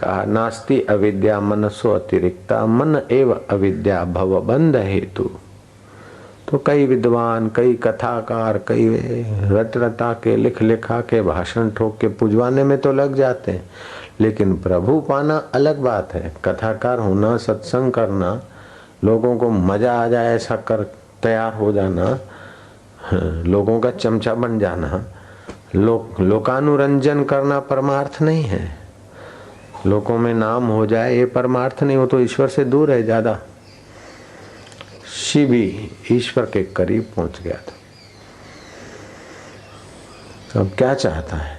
कहा, नास्ति अविद्या मनसो अतिरिक्ता, मन एव अविद्या भव बंध हेतु। तो कई विद्वान, कई कथाकार, कई रट रटा के, लिख लिखा के, भाषण ठोक के पुजवाने में तो लग जाते हैं, लेकिन प्रभु पाना अलग बात है। कथाकार होना, सत्संग करना, लोगों को मजा आ जाए ऐसा कर तैयार हो जाना, लोगों का चमचा बन जाना, लोकानुरंजन करना परमार्थ नहीं है। लोगों में नाम हो जाए ये परमार्थ नहीं हो, तो ईश्वर से दूर है ज्यादा। शिव भी ईश्वर के करीब पहुंच गया था। तो अब क्या चाहता है?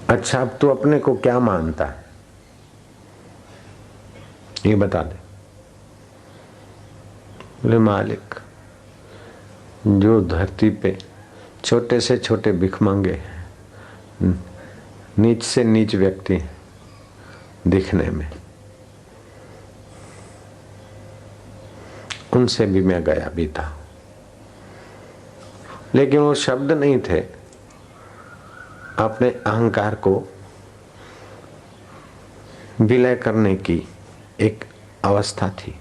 अच्छा, अब तू अपने को क्या मानता है ये बता दे। बोले मालिक, जो धरती पे छोटे से छोटे भिखमंगे, नीच से नीच व्यक्ति दिखने में, उनसे भी मैं गया भी था, लेकिन वो शब्द नहीं थे, अपने अहंकार को विलय करने की एक अवस्था थी।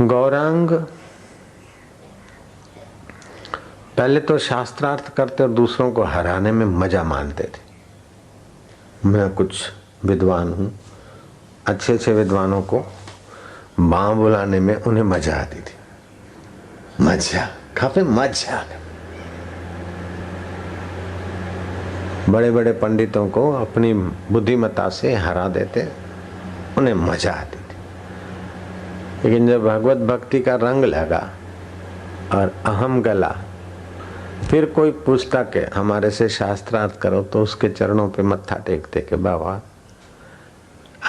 गौरांग पहले तो शास्त्रार्थ करते और दूसरों को हराने में मजा मानते थे। मैं कुछ विद्वान हूं, अच्छे अच्छे विद्वानों को बाँ बुलाने में उन्हें मजा आती थी। मजा खापे मजा। बड़े बड़े पंडितों को अपनी बुद्धिमत्ता से हरा देते, उन्हें मजा आती थी। लेकिन जब भगवत भक्ति का रंग लगा और अहम गला, फिर कोई पूछता कि हमारे से शास्त्रार्थ करो, तो उसके चरणों पे मत्था टेकते कि बाबा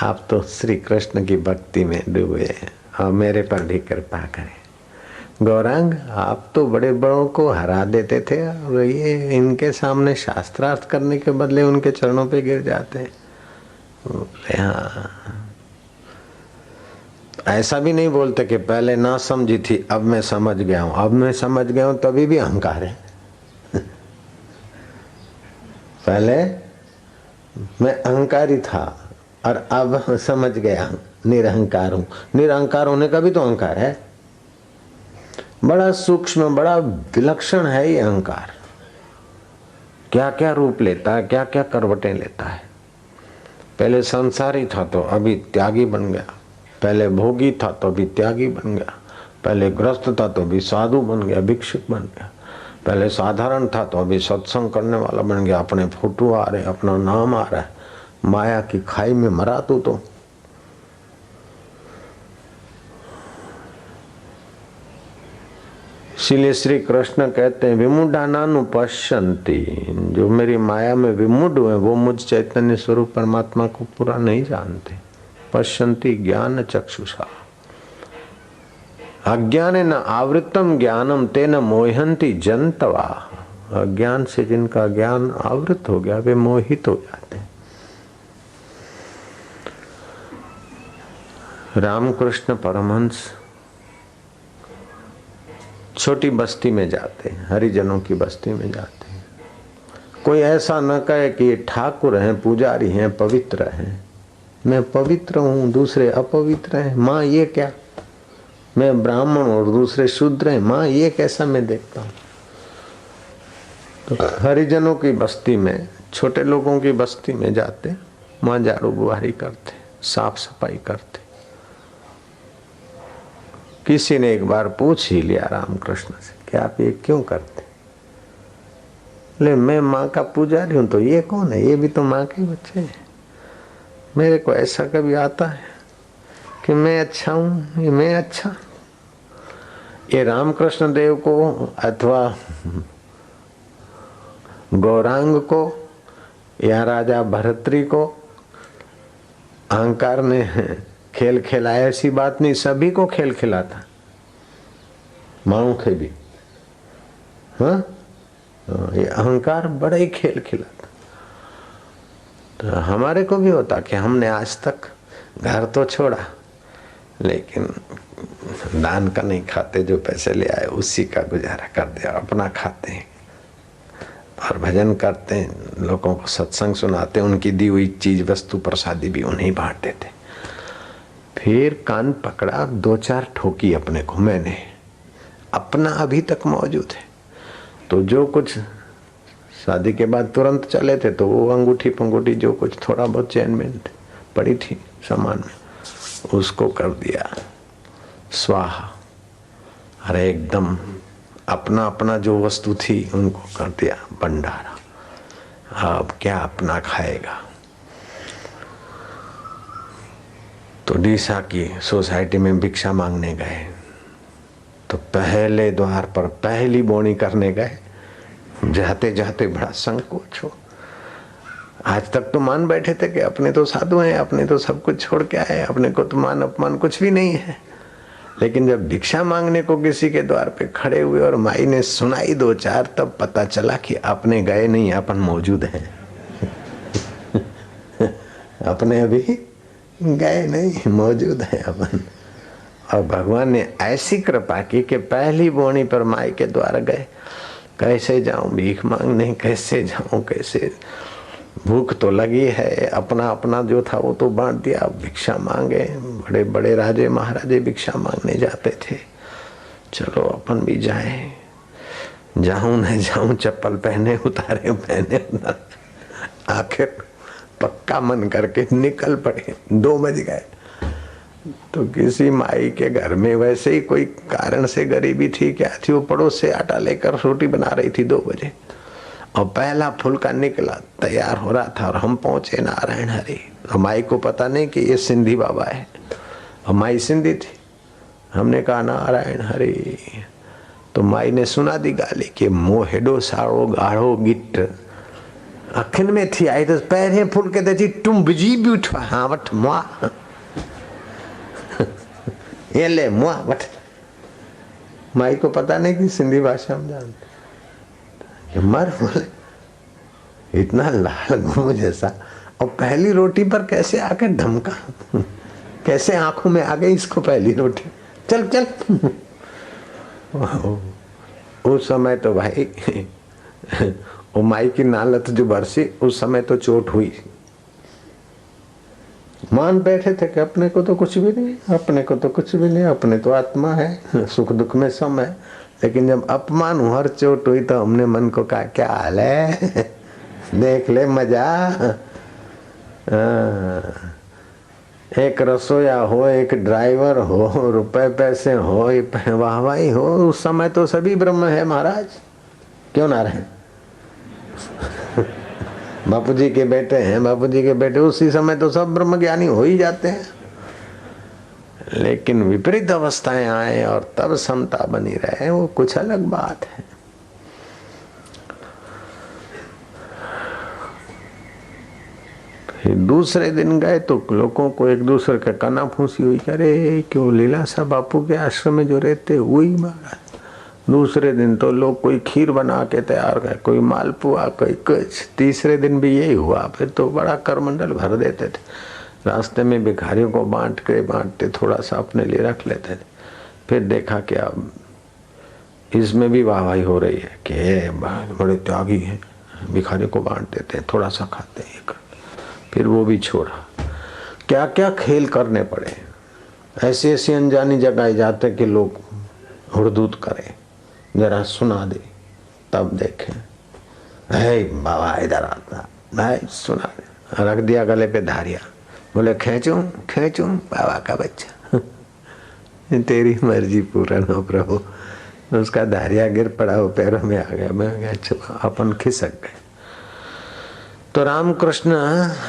आप तो श्री कृष्ण की भक्ति में डूबे हैं और मेरे पर भी कृपा करें। गौरांग, आप तो बड़े बड़ों को हरा देते थे और ये इनके सामने शास्त्रार्थ करने के बदले उनके चरणों पे गिर जाते हैं। हाँ, ऐसा भी नहीं बोलते कि पहले ना समझी थी अब मैं समझ गया हूं। अब मैं समझ गया हूं तभी भी अहंकार है। पहले मैं अहंकारी था और अब समझ गया हूं, निरहंकार हूं। निरहंकार होने का भी तो अहंकार है। बड़ा सूक्ष्म, बड़ा विलक्षण है ये अहंकार। क्या क्या रूप लेता है, क्या क्या करवटें लेता है। पहले संसारी था तो अभी त्यागी बन गया, पहले भोगी था तो अभी त्यागी बन गया, पहले ग्रस्त था तो अभी साधु बन गया, भिक्षुक बन गया, पहले साधारण था तो अभी सत्संग करने वाला बन गया। अपने फोटो आ रहे, अपना नाम आ रहा है। माया की खाई में मरा तू तो। इसीलिए श्री कृष्ण कहते हैं विमुढ़ा नानु पश्यन्ति, जो मेरी माया में विमुढ़ हुए वो मुझ चैतन्य स्वरूप परमात्मा को पूरा नहीं जानते। पश्यन्ति ज्ञान चक्षुषा, अज्ञान न आवृतम ज्ञानम तेन मोहंती जंतवा। अज्ञान से जिनका ज्ञान आवृत हो गया वे मोहित हो जाते हैं। रामकृष्ण परमहंस छोटी बस्ती में जाते हैं, हरिजनों की बस्ती में जाते हैं। कोई ऐसा न कहे कि ये ठाकुर हैं, पुजारी हैं, पवित्र हैं। मैं पवित्र हूं, दूसरे अपवित्र हैं। माँ ये क्या, मैं ब्राह्मण और दूसरे शूद्र हैं। माँ ये कैसा मैं देखता हूं। तो हरिजनों की बस्ती में, छोटे लोगों की बस्ती में जाते, माँ झाड़ू बुहारी करते, साफ सफाई करते। किसी ने एक बार पूछ ही लिया रामकृष्ण से कि आप ये क्यों करते? ले मैं माँ का पुजारी हूं तो ये कौन है? ये भी तो माँ के बच्चे हैं। मेरे को ऐसा कभी आता है कि मैं अच्छा हूं, ये मैं अच्छा। ये रामकृष्ण देव को अथवा गौरांग को या राजा भरतरी को अहंकार ने खेल खिलाया, ऐसी बात नहीं। सभी को खेल खिलाता, मानू के भी। हाँ, ये अहंकार बड़ा ही खेल खिलाता। तो हमारे को भी होता कि हमने आज तक घर तो छोड़ा, लेकिन दान का नहीं खाते, जो पैसे ले आए उसी का गुजारा कर दिया, अपना खाते हैं और भजन करते हैं, लोगों को सत्संग सुनाते, उनकी दी हुई चीज वस्तु प्रसादी भी उन्हें बांट देते। फिर कान पकड़ा, 2-4 ठोकी अपने को मैंने, अपना अभी तक मौजूद है। तो जो कुछ शादी के बाद तुरंत चले थे तो वो अंगूठी पंगूठी जो कुछ थोड़ा बहुत चैनमेंट पड़ी थी सामान में, उसको कर दिया स्वाहा। अरे एकदम अपना अपना जो वस्तु थी उनको कर दिया भंडारा। अब क्या अपना खाएगा। तो डीसा की सोसाइटी में भिक्षा मांगने गए तो पहले द्वार पर पहली बोनी करने गए, जाते जाते बड़ा संकोच हो। आज तक तो मान बैठे थे कि अपने तो साधु हैं, अपने तो सब कुछ छोड़ के आए, अपने को तो मान अपमान कुछ भी नहीं है। लेकिन जब भिक्षा मांगने को किसी के द्वार पे खड़े हुए और माई ने सुनाई 2-4, तब पता चला कि अपने गए नहीं, अपन मौजूद हैं। अपने अभी गए नहीं, मौजूद हैं अपन। और भगवान ने ऐसी कृपा की कि पहली बोनी पर माई के द्वार गए। कैसे जाऊं भीख मांगने, कैसे जाऊं, कैसे, भूख तो लगी है। अपना अपना जो था वो तो बांट दिया, अब भिक्षा मांगे। बड़े बड़े राजे महाराजे भिक्षा मांगने जाते थे, चलो अपन भी जाए। जाऊं न जाऊं, चप्पल पहने उतारे, पहने उतारे, आखिर पक्का मन करके निकल पड़े। 2 बज गए। तो किसी माई के घर में वैसे ही कोई कारण से गरीबी थी, क्या थी, वो पड़ोस से आटा लेकर रोटी बना रही थी 2 बजे, और पहला फुल्का निकला, तैयार हो रहा था और हम पहुंचे नारायण हरि। और माई को पता नहीं कि ये सिंधी बाबा है, और माई सिंधी थी। हमने कहा नारायण हरि, तो माई ने सुना दी गाली कि मो हेडो साड़ो गाढ़ो गिट अखिन में थी आई, तो पैरे फुल के दे तुम बिजी भी उठवा, हाँ वठ मुआ, ये ले मुआ वठ। माई को पता नहीं कि सिंधी भाषा हम जानते। मर बोले, इतना लाल घूम जैसा, और पहली रोटी पर कैसे आके धमका, कैसे आंखों में आ गई इसको पहली रोटी, चल चल। उस समय तो भाई वो माई की नालत जो बरसी, उस समय तो चोट हुई। मान बैठे थे कि अपने को तो कुछ भी नहीं, अपने को तो कुछ भी नहीं, अपने तो आत्मा है, सुख दुख में सम है। लेकिन जब अपमान हर चोट हुई तो हमने मन को कहा क्या हाल है, देख ले मजा। एक रसोईया हो, एक ड्राइवर हो, रुपए पैसे हो, वाहवाही हो, उस समय तो सभी ब्रह्म है महाराज, क्यों ना रहे। बापूजी के बेटे हैं, बापूजी के बेटे, उसी समय तो सब ब्रह्म ज्ञानी हो ही जाते हैं। लेकिन विपरीत अवस्थाएं आए और तब समता बनी रहे, वो कुछ अलग बात है। फिर दूसरे दिन गए तो लोगों को एक दूसरे के काना फूसी हुई, अरे क्यों लीलाशाह बापू के आश्रम में जो रहते वही महाराज। दूसरे दिन तो लोग कोई खीर बना के तैयार कर, कोई मालपुआ, कोई कुछ। तीसरे दिन भी यही हुआ। फिर तो बड़ा करमंडल भर देते थे, रास्ते में भिखारियों को बांटते थोड़ा सा अपने लिए रख लेते थे। फिर देखा कि अब इसमें भी वाहवाही हो रही है कि बड़े त्यागी हैं, भिखारियों को बांट देते हैं, थोड़ा सा खाते हैं। फिर वो भी छोड़ा। क्या क्या खेल करने पड़े, ऐसी ऐसी अनजानी जगह जाते कि लोग हुड़दूत करें, जरा सुना दे तब देखें। है बाबा इधर आता, भाई सुना दे, रख दिया गले पे धारिया, बोले खींचूं खींचूं बाबा का बच्चा। तेरी मर्जी पूर्ण हो प्रभु। उसका धारिया गिर पड़ा, वो पैरों में आ गया। मैं अच्छा, अपन खिसक गए। तो रामकृष्ण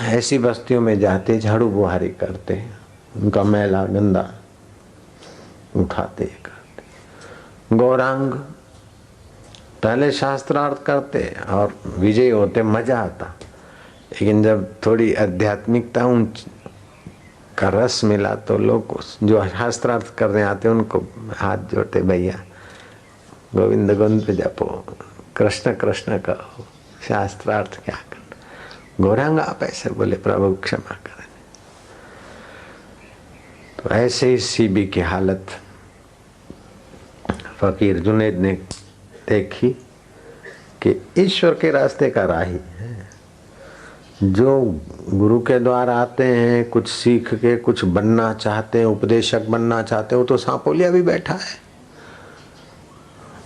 ऐसी बस्तियों में जाते, झाड़ू बुहारी करते, उनका मैला गंदा उठाते करते। गौरांग पहले शास्त्रार्थ करते और विजय होते, मजा आता। लेकिन जब थोड़ी आध्यात्मिकता का रस मिला तो लोग जो शास्त्रार्थ करने आते उनको हाथ जोड़ते, भैया गोविंद गोविंद जपो, कृष्ण कृष्ण कहो, शास्त्रार्थ क्या कर। गौरांग आप ऐसे बोले, प्रभु क्षमा करें। तो ऐसे ही सीबी की हालत फकीर जुनैद ने देखी कि ईश्वर के रास्ते का राही है। जो गुरु के द्वारा आते हैं, कुछ सीख के कुछ बनना चाहते हैं, उपदेशक बनना चाहते हो, तो सांपोलिया भी बैठा है।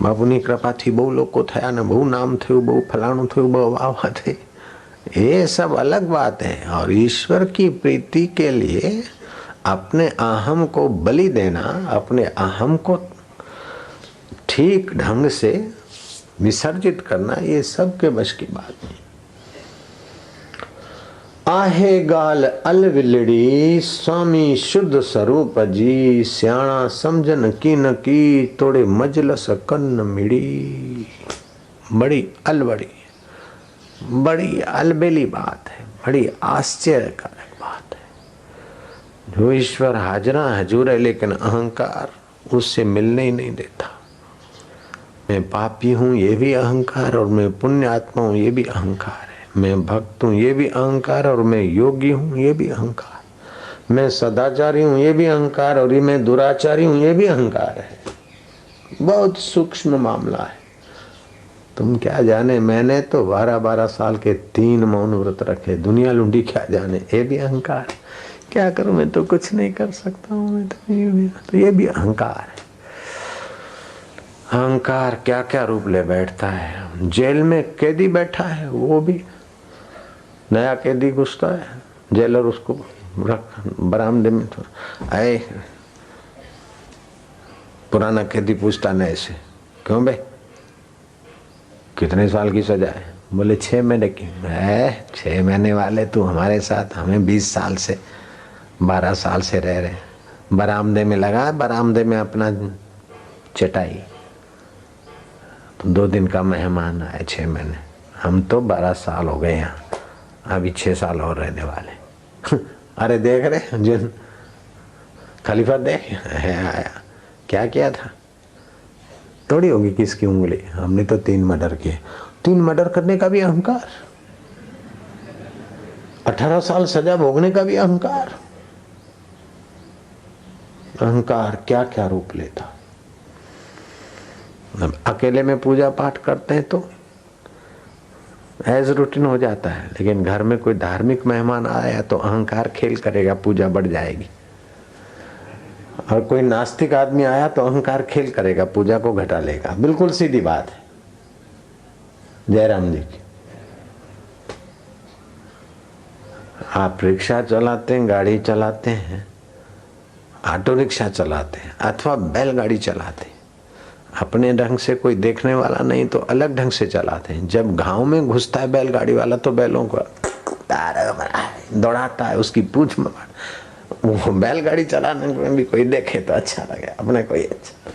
बाबूनी कृपा थी बहु लोग थया ने बहु नाम थे, बहु फलाणु थे, बहु वाह थे, ये सब अलग बात है। और ईश्वर की प्रीति के लिए अपने अहम को बलि देना, अपने अहम को ठीक ढंग से विसर्जित करना, ये सब के बस की बात नहीं। आहे गाल अलविलड़ी स्वामी शुद्ध स्वरूप जी, सियाणा समझन की न की तोड़े मजलस कन्न मिड़ी। बड़ी अलबड़ी, बड़ी अलबेली बात है, बड़ी आश्चर्यकारक बात है। जो ईश्वर हाजरा हजूर है, लेकिन अहंकार उससे मिलने ही नहीं देता। मैं पापी हूँ ये भी अहंकार, और मैं पुण्य आत्मा हूँ ये भी अहंकार है। मैं भक्त हूँ ये भी अहंकार, और मैं योगी हूँ ये भी अहंकार। मैं सदाचारी हूँ ये भी अहंकार, और ये मैं दुराचारी हूँ ये भी अहंकार है। बहुत सूक्ष्म मामला है। तुम क्या जाने, मैंने तो 12-12 साल के 3 मौन व्रत रखे, दुनिया लुंडी क्या जाने, ये भी अहंकार है। क्या करूं, मैं तो कुछ नहीं कर सकता हूँ, मैं तो ये भी अहंकार है। अहंकार क्या क्या रूप ले बैठता है। जेल में कैदी बैठा है, वो भी नया कैदी घुसता है, जेलर उसको रख बरामदे में, तो आए पुराना कैदी पूछता नए से, क्यों बे कितने साल की सजा है? बोले 6 महीने की। है 6 महीने वाले तू हमारे साथ, हमें 20 साल से 12 साल से रह रहे। बरामदे में लगा, बरामदे में अपना चटाई, तो 2 दिन का मेहमान आए 6 महीने। हम तो 12 साल हो गए यहाँ, अभी 6 साल और रहने वाले। अरे देख रहे जिन खलीफा देख है आया, क्या किया था? तोड़ी होगी किसकी उंगली, हमने तो 3 मर्डर किए। 3 मर्डर करने का भी अहंकार, 18 साल सजा भोगने का भी अहंकार। अहंकार क्या क्या रूप लेता। अकेले में पूजा पाठ करते हैं तो एज रूटीन हो जाता है, लेकिन घर में कोई धार्मिक मेहमान आया तो अहंकार खेल करेगा, पूजा बढ़ जाएगी। और कोई नास्तिक आदमी आया तो अहंकार खेल करेगा, पूजा को घटा लेगा। बिल्कुल सीधी बात है जयराम जी की। आप रिक्शा चलाते हैं, गाड़ी चलाते हैं, ऑटो रिक्शा चलाते हैं, अथवा बैलगाड़ी चलाते हैं, अपने ढंग से कोई देखने वाला नहीं तो अलग ढंग से चलाते हैं। जब गांव में घुसता है बैलगाड़ी वाला तो बैलों को दौड़ाता है, उसकी पूंछ में। वो बैलगाड़ी चलाने में भी कोई देखे तो अच्छा लगे, अपने कोई अच्छा।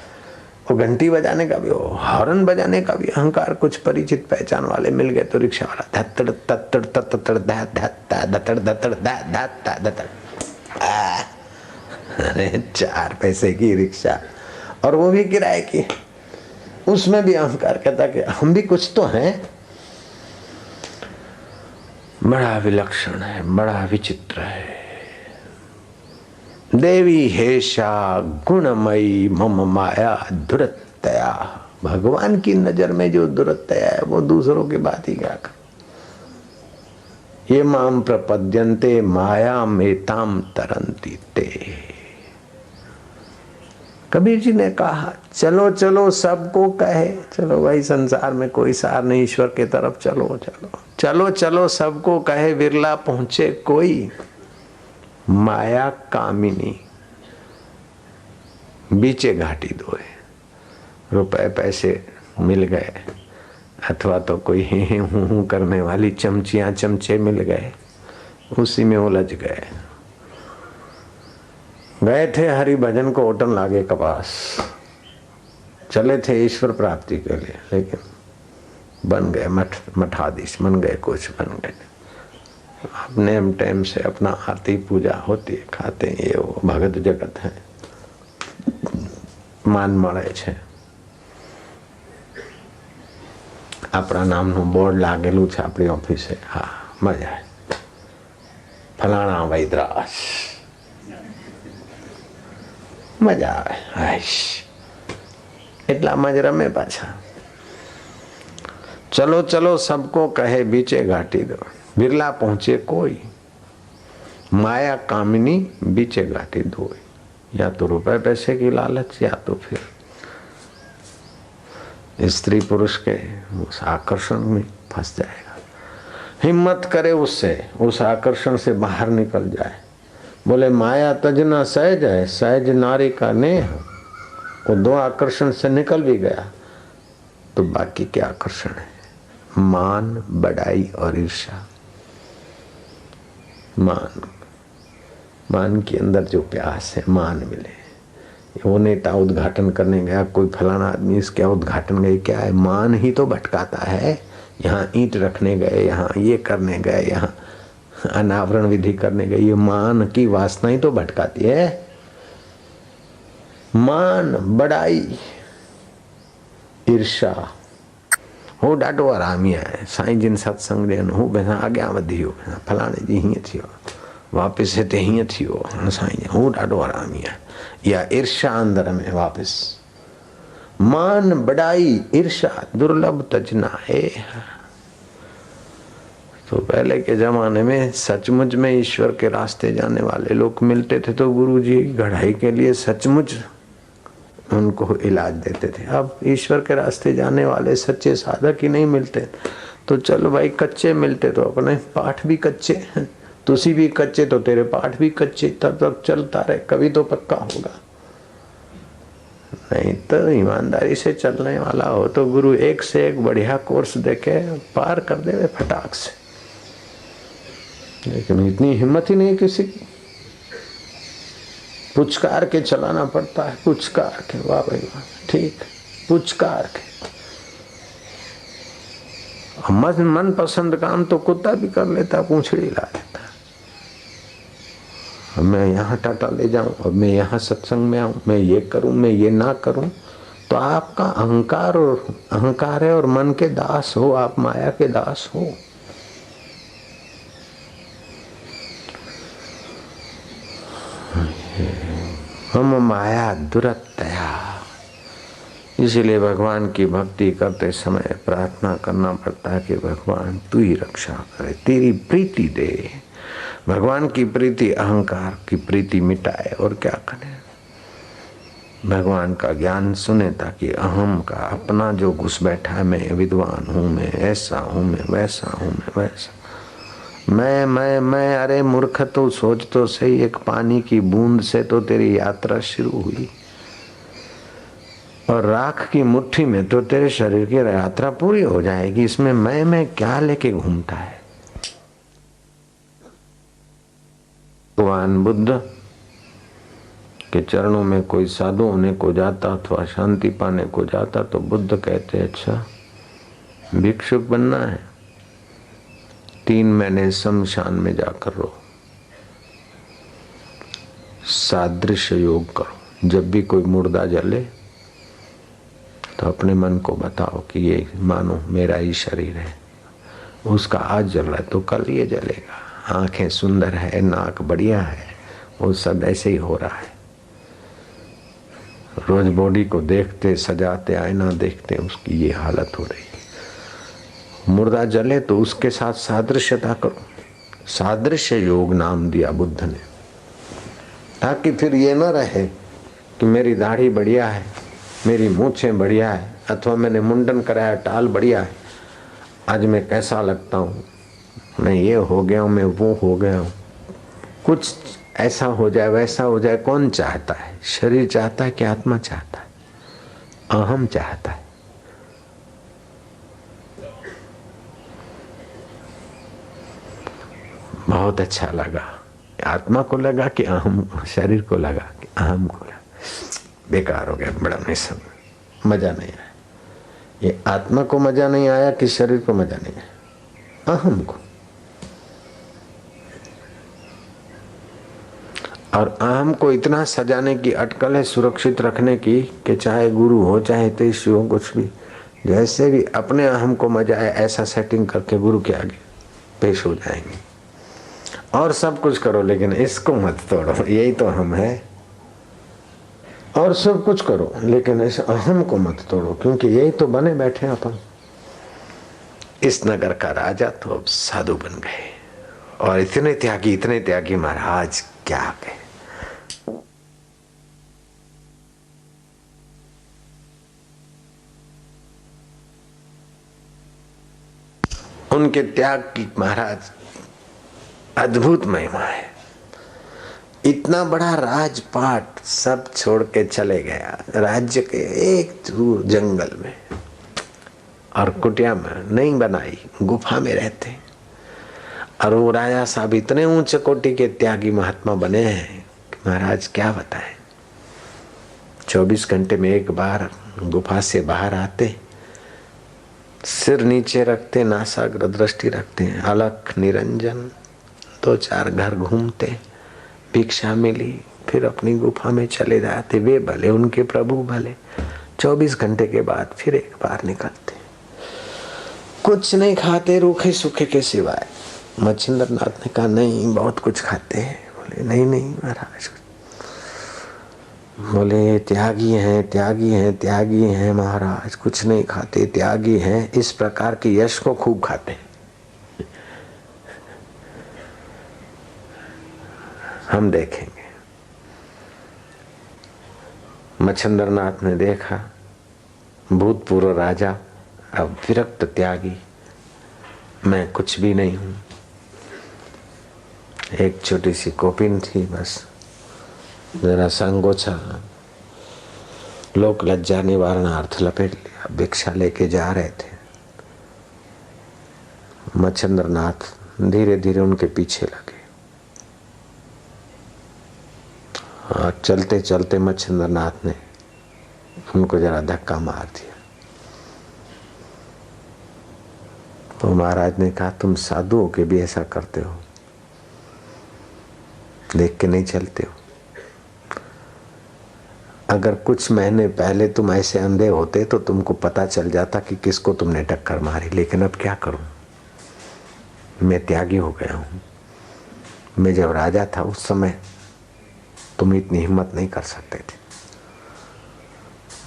वो घंटी बजाने का भी, वो हॉर्न बजाने का भी अहंकार। कुछ परिचित पहचान वाले मिल गए तो रिक्शा वाला धत्तड़ तत्तड़ तत्तड़ धत्तड़ धत्तड़ धत्तड़। अरे 4 पैसे की रिक्शा, और वो भी किराए की। उसमें भी अहंकार कहता कि हम भी कुछ तो हैं। बड़ा विलक्षण है, बड़ा विचित्र है। देवी हेशा गुणमयी मम माया दुरतया। भगवान की नजर में जो दुरतया है वो दूसरों की बात ही क्या कर। ये माम प्रपद्यन्ते माया मेताम तरंती ते। कबीर जी ने कहा चलो चलो सबको कहे, चलो भाई संसार में कोई सार नहीं, ईश्वर के तरफ चलो चलो चलो चलो सबको कहे, विरला पहुंचे कोई माया कामिनी। बीचे घाटी दोए, रुपए पैसे मिल गए, अथवा तो कोई ही हूं करने वाली चमचियां चमचे मिल गए, उसी में उलझ गए। गए थे हरि भजन को ओटन लागे कपास, चले थे ईश्वर प्राप्ति के लिए, लेकिन बन गए मठाधीश, बन गए कुछ बन गए। अपने टाइम से अपना आरती पूजा होती है, खाते हैं, ये वो भगत जगत है, मान મળે છે। આપણા નામનું બોર્ડ લાગેલું છે આપણી ઓફિસે, હા મજા આવે, ફલાણા વૈદ્રાસ। મજા આવે. આઈશ એટલામાં જ રમે પાછા. चलो चलो सबको कहे बीचे घाटी दो, बिरला पहुंचे कोई, माया कामिनी बीचे घाटी दो. या तो रुपए पैसे की लालच, या तो फिर स्त्री पुरुष के उस आकर्षण में फंस जाएगा. हिम्मत करे उससे, उस आकर्षण से बाहर निकल जाए. बोले माया तजना सहज है, सहज नारी का नेह. वो दो आकर्षण से निकल भी गया तो बाकी क्या आकर्षण है? मान, बड़ाई और ईर्ष्या. मान के अंदर जो प्यास है, मान मिले. वो नेता उद्घाटन करने गया, कोई फलाना आदमी इसका उद्घाटन गए, क्या है? मान ही तो भटकाता है. यहाँ ईंट रखने गए, यहाँ ये करने गए, यहाँ अनावरण विधि करने गए. ये मान की वासना ही तो भटकाती है. मान, बड़ाई, ईर्षा. હું ડાઢો આરામી आहे. साईं जिन सत्संग ॾियनि हू भई अॻियां वधी वियो, फलाणे जी हीअं थियो, वापसि हिते हीअं थियो. साईं हू ॾाढो आरामी आहे. इहा ईर्षा अंदर में वापसि. मान, बड़ाई, ईर्षा दुर्लभ तजना है. तो पहले के जमाने में सचमुच में ईश्वर के रास्ते जाने वाले लोग मिलते थे तो गुरु जी गढ़ाई के लिए सचमुच उनको इलाज देते थे. अब ईश्वर के रास्ते जाने वाले सच्चे साधक ही नहीं मिलते. तो चलो भाई, कच्चे मिलते तो अपने पाठ भी कच्चे, तुसी भी कच्चे तो तेरे पाठ भी कच्चे. तब तक चलता रहे, कभी तो पक्का होगा. नहीं तो ईमानदारी से चलने वाला हो तो गुरु एक से एक बढ़िया कोर्स देके पार कर दे फटाक से. लेकिन इतनी हिम्मत ही नहीं किसी की. पुचकार के चलाना पड़ता है. पुचकार के, वाह भाई वाह, ठीक, पुचकार के. मन पसंद काम तो कुत्ता भी कर लेता, पूंछड़ी ला लेता. अब मैं यहाँ टाटा ले जाऊं, अब मैं यहाँ सत्संग में आऊं, मैं ये करूं, मैं ये ना करूं, तो आपका अहंकार है और मन के दास हो, आप माया के दास हो. हम माया दुरतया. इसीलिए भगवान की भक्ति करते समय प्रार्थना करना पड़ता है कि भगवान तू ही रक्षा करे, तेरी प्रीति दे. भगवान की प्रीति अहंकार की प्रीति मिटाए. और क्या करे? भगवान का ज्ञान सुने ताकि अहम का अपना जो घुस बैठा है, मैं विद्वान हूँ, मैं ऐसा हूँ, मैं वैसा हूँ, मैं वैसा, मैं. अरे मूर्ख, तो सोच तो सही, एक पानी की बूंद से तो तेरी यात्रा शुरू हुई और राख की मुट्ठी में तो तेरे शरीर की यात्रा पूरी हो जाएगी. इसमें मैं क्या लेके घूमता है? भगवान बुद्ध के चरणों में कोई साधु होने को जाता अथवा शांति पाने को जाता तो बुद्ध कहते, अच्छा भिक्षुक बनना है, 3 महीने शमशान में जाकर रहो, सादृश्य योग करो. जब भी कोई मुर्दा जले तो अपने मन को बताओ कि ये मानो मेरा ही शरीर है. उसका आज जल रहा है तो कल ये जलेगा. आंखें सुंदर है, नाक बढ़िया है, वो सब ऐसे ही हो रहा है. रोज बॉडी को देखते, सजाते, आईना देखते, उसकी ये हालत हो रही है. मुर्दा जले तो उसके साथ सादृश्यता करो. सादृश्य योग नाम दिया बुद्ध ने, ताकि फिर ये न रहे कि मेरी दाढ़ी बढ़िया है, मेरी मूंछें बढ़िया है, अथवा मैंने मुंडन कराया, टाल बढ़िया है, आज मैं कैसा लगता हूँ, मैं ये हो गया हूँ, मैं वो हो गया हूँ. कुछ ऐसा हो जाए, वैसा हो जाए. कौन चाहता है? शरीर चाहता है कि आत्मा चाहता है? अहम चाहता है. बहुत अच्छा लगा. आत्मा को लगा कि अहम, शरीर को लगा कि अहम को लगा. बेकार हो गया, बड़ा मिशन, मजा नहीं आया. ये आत्मा को मजा नहीं आया कि शरीर को मजा नहीं आया? अहम को. और अहम को इतना सजाने की अटकल है, सुरक्षित रखने की, कि चाहे गुरु हो चाहे तेज हो, कुछ भी, जैसे भी अपने अहम को मजा आए ऐसा सेटिंग करके गुरु के आगे पेश हो जाएंगे. और सब कुछ करो लेकिन इसको मत तोड़ो, यही तो हम है. और सब कुछ करो, लेकिन ऐसे अहम को मत तोड़ो, क्योंकि यही तो बने बैठे अपन। इस नगर का राजा तो अब साधु बन गए, और इतने त्यागी महाराज क्या कहे। उनके त्याग की महाराज अद्भुत महिमा है। इतना बड़ा राजपाट सब छोड़ के चले गया राज्य के एक दूर जंगल में, और कुटिया में नहीं बनाई, गुफा में रहते। और वो राजा साहब इतने ऊंचे कोटि के त्यागी महात्मा बने हैं कि महाराज क्या बताएं। 24 घंटे में एक बार गुफा से बाहर आते, सिर नीचे रखते, नासाग्र दृष्टि रखते हैं, अलख निरंजन, 2-4 घर घूमते, भिक्षा मिली, फिर अपनी गुफा में चले जाते। वे भले, उनके प्रभु भले। 24 घंटे के बाद फिर एक बार निकलते, कुछ नहीं खाते रूखे सूखे के सिवाय। मच्छिंद्र नाथ ने कहा नहीं, बहुत कुछ खाते हैं। बोले नहीं नहीं महाराज। बोले त्यागी हैं, त्यागी हैं, त्यागी हैं महाराज, कुछ नहीं खाते, त्यागी हैं। इस प्रकार के यश को खूब खाते हैं। हम देखेंगे। मच्छिंद्र नाथ ने देखा, भूतपूर्व राजा, अब विरक्त त्यागी, मैं कुछ भी नहीं हूं। एक छोटी सी कोपिन थी, बस जरा संगोछा लोक लज्जा निवारणार्थ लपेट लिया, भिक्षा लेके जा रहे थे। मच्छिंद्र नाथ धीरे धीरे उनके पीछे लगे, और चलते चलते मच्छिंद्र नाथ ने उनको जरा धक्का मार दिया। तो महाराज ने कहा तुम साधु हो के भी ऐसा करते हो, देख के नहीं चलते हो। अगर कुछ महीने पहले तुम ऐसे अंधे होते तो तुमको पता चल जाता कि किसको तुमने टक्कर मारी, लेकिन अब क्या करूं, मैं त्यागी हो गया हूं। मैं जब राजा था उस समय तुम इतनी हिम्मत नहीं कर सकते थे।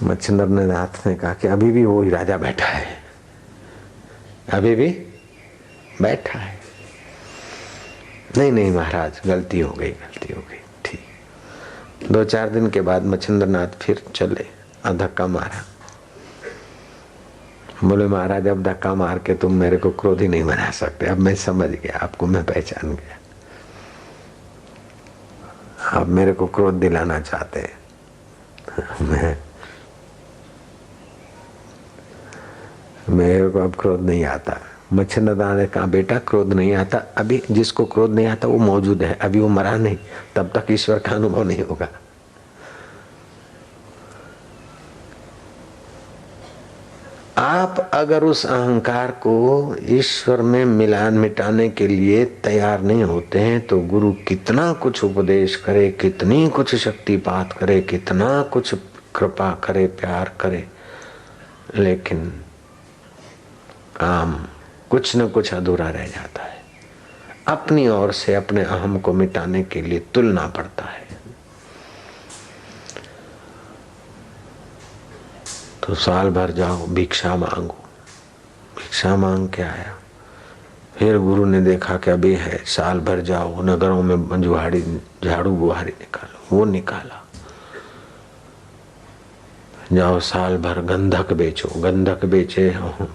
मच्छिंद्र नाथ ने कहा कि अभी भी वो ही राजा बैठा है, अभी भी बैठा है। नहीं नहीं महाराज, गलती हो गई, गलती हो गई। ठीक 2-4 दिन के बाद मच्छिंद्र नाथ फिर चले और धक्का मारा। बोले महाराज अब धक्का मार के तुम मेरे को क्रोधी नहीं बना सकते, अब मैं समझ गया आपको, मैं पहचान गया। आप मेरे को क्रोध दिलाना चाहते हैं, मेरे को अब क्रोध नहीं आता। मच्छिंद्र नाथ ने कहा बेटा क्रोध नहीं आता, अभी जिसको क्रोध नहीं आता वो मौजूद है, अभी वो मरा नहीं, तब तक ईश्वर का अनुभव नहीं होगा। आप अगर उस अहंकार को ईश्वर में मिटाने के लिए तैयार नहीं होते हैं तो गुरु कितना कुछ उपदेश करे, कितनी कुछ शक्तिपात करे, कितना कुछ कृपा करे, प्यार करे, लेकिन काम कुछ न कुछ अधूरा रह जाता है। अपनी ओर से अपने अहम को मिटाने के लिए तुलना पड़ता है। तो साल भर जाओ भिक्षा मांगो, भिक्षा मांग के आया, फिर गुरु ने देखा कि अभी है, साल भर जाओ नगरों में झाड़ू बुहारी निकालो, वो निकाला। जाओ साल भर गंधक बेचो, गंधक बेचे,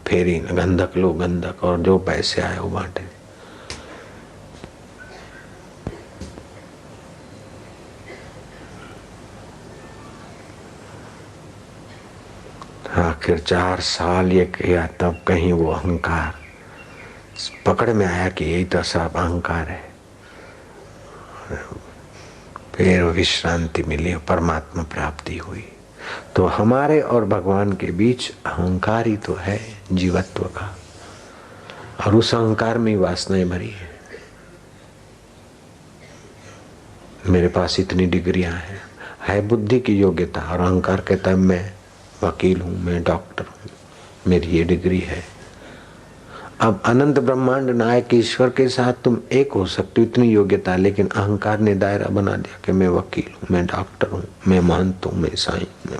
फेरी गंधक लो गंधक, और जो पैसे आए वो बांटे। आखिर 4 साल ये किया, तब कहीं वो अहंकार पकड़ में आया कि यही तो सब अहंकार है। फिर विश्रांति मिली, परमात्मा प्राप्ति हुई। तो हमारे और भगवान के बीच अहंकार ही तो है जीवत्व का, और उस अहंकार में वासनाएं भरी है। मेरे पास इतनी डिग्रियां हैं, है बुद्धि की योग्यता, और अहंकार कहता है मैं वकील हूं, मैं डॉक्टर हूं, मेरी ये डिग्री है। अब अनंत ब्रह्मांड नायक ईश्वर के साथ तुम एक हो सकते हो, इतनी योग्यता, लेकिन अहंकार ने दायरा बना दिया कि मैं वकील हूं, मैं डॉक्टर हूं, मैं महंत हूं, मैं साईं, मैं।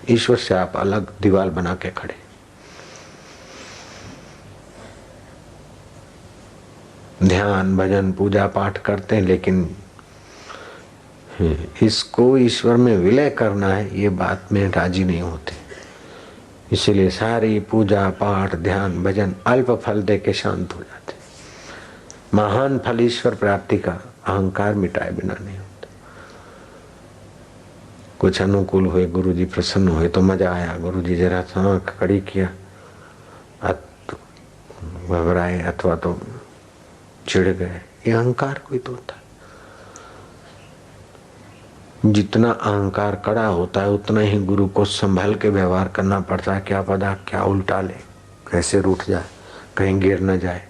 ईश्वर से आप अलग दीवार बना के खड़े। ध्यान भजन पूजा पाठ करते हैं, लेकिन इसको ईश्वर में विलय करना है, ये बात में राजी नहीं होते। इसीलिए सारी पूजा पाठ ध्यान भजन अल्प फल दे के शांत हो जाते। महान फल ईश्वर प्राप्ति का अहंकार मिटाए बिना नहीं होता। कुछ अनुकूल हुए, गुरु जी प्रसन्न हुए तो मजा आया, गुरु जी जरा आंख कड़ी किया, घबराए अथवा तो चिढ़ गए, ये अहंकार कोई तो होता है। जितना अहंकार कड़ा होता है उतना ही गुरु को संभल के व्यवहार करना पड़ता है। क्या पता क्या उल्टा ले, कैसे रूठ जाए, कहीं गिर न जाए।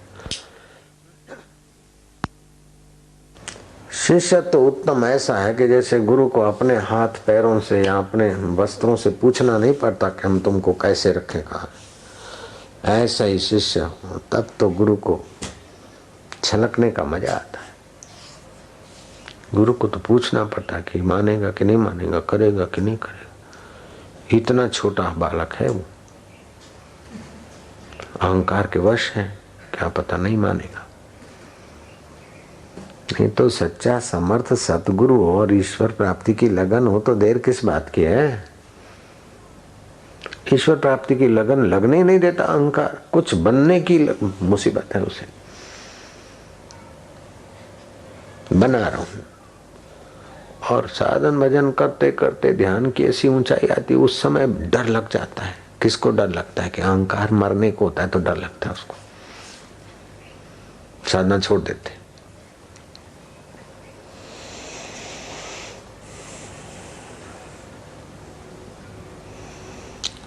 शिष्य तो उत्तम ऐसा है कि जैसे गुरु को अपने हाथ पैरों से या अपने वस्त्रों से पूछना नहीं पड़ता कि हम तुमको कैसे रखें, कहा। ऐसा ही शिष्य हो तब तो गुरु को छलकने का मजा आता है। गुरु को तो पूछना पड़ता है कि मानेगा कि नहीं मानेगा, करेगा कि नहीं करेगा। इतना छोटा बालक है वो, अहंकार के वश है, क्या पता नहीं मानेगा। नहीं तो सच्चा समर्थ सतगुरु और ईश्वर प्राप्ति की लगन हो तो देर किस बात की है। ईश्वर प्राप्ति की लगन लगने ही नहीं देता अहंकार, कुछ बनने की मुसीबत है उसे। बना रहा हूं और साधन भजन करते करते ध्यान की ऐसी ऊंचाई आती, उस समय डर लग जाता है। किसको डर लगता है? कि अहंकार मरने को होता है तो डर लगता है उसको, साधना छोड़ देते।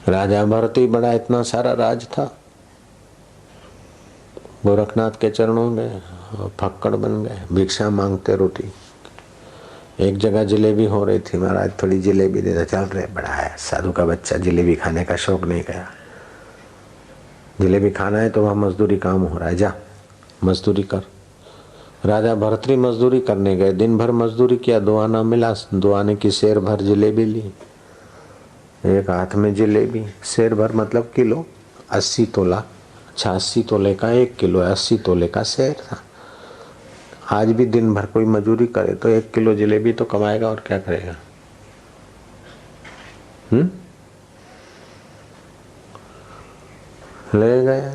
राजा भरत ही बड़ा इतना सारा राज था, गोरखनाथ के चरणों में फक्कड़ बन गए, भिक्षा मांगते रोटी। एक जगह जलेबी हो रही थी, महाराज थोड़ी जलेबी दे दो। चल रहे, बड़ा है साधु का बच्चा, जलेबी खाने का शौक नहीं गया। जलेबी खाना है तो वहां मजदूरी काम हो रहा है, जा मजदूरी कर। राजा भरतरी मजदूरी करने गए, दिन भर मजदूरी किया, 2 आना मिला। 2 आने की शेर भर जलेबी ली, एक हाथ में जलेबी। शेर भर मतलब किलो, 80 तोला। 80 तोले का 1 किलो, 80 तोले का शेर था। आज भी दिन भर कोई मजदूरी करे तो 1 किलो जलेबी तो कमाएगा, और क्या करेगा। ले गया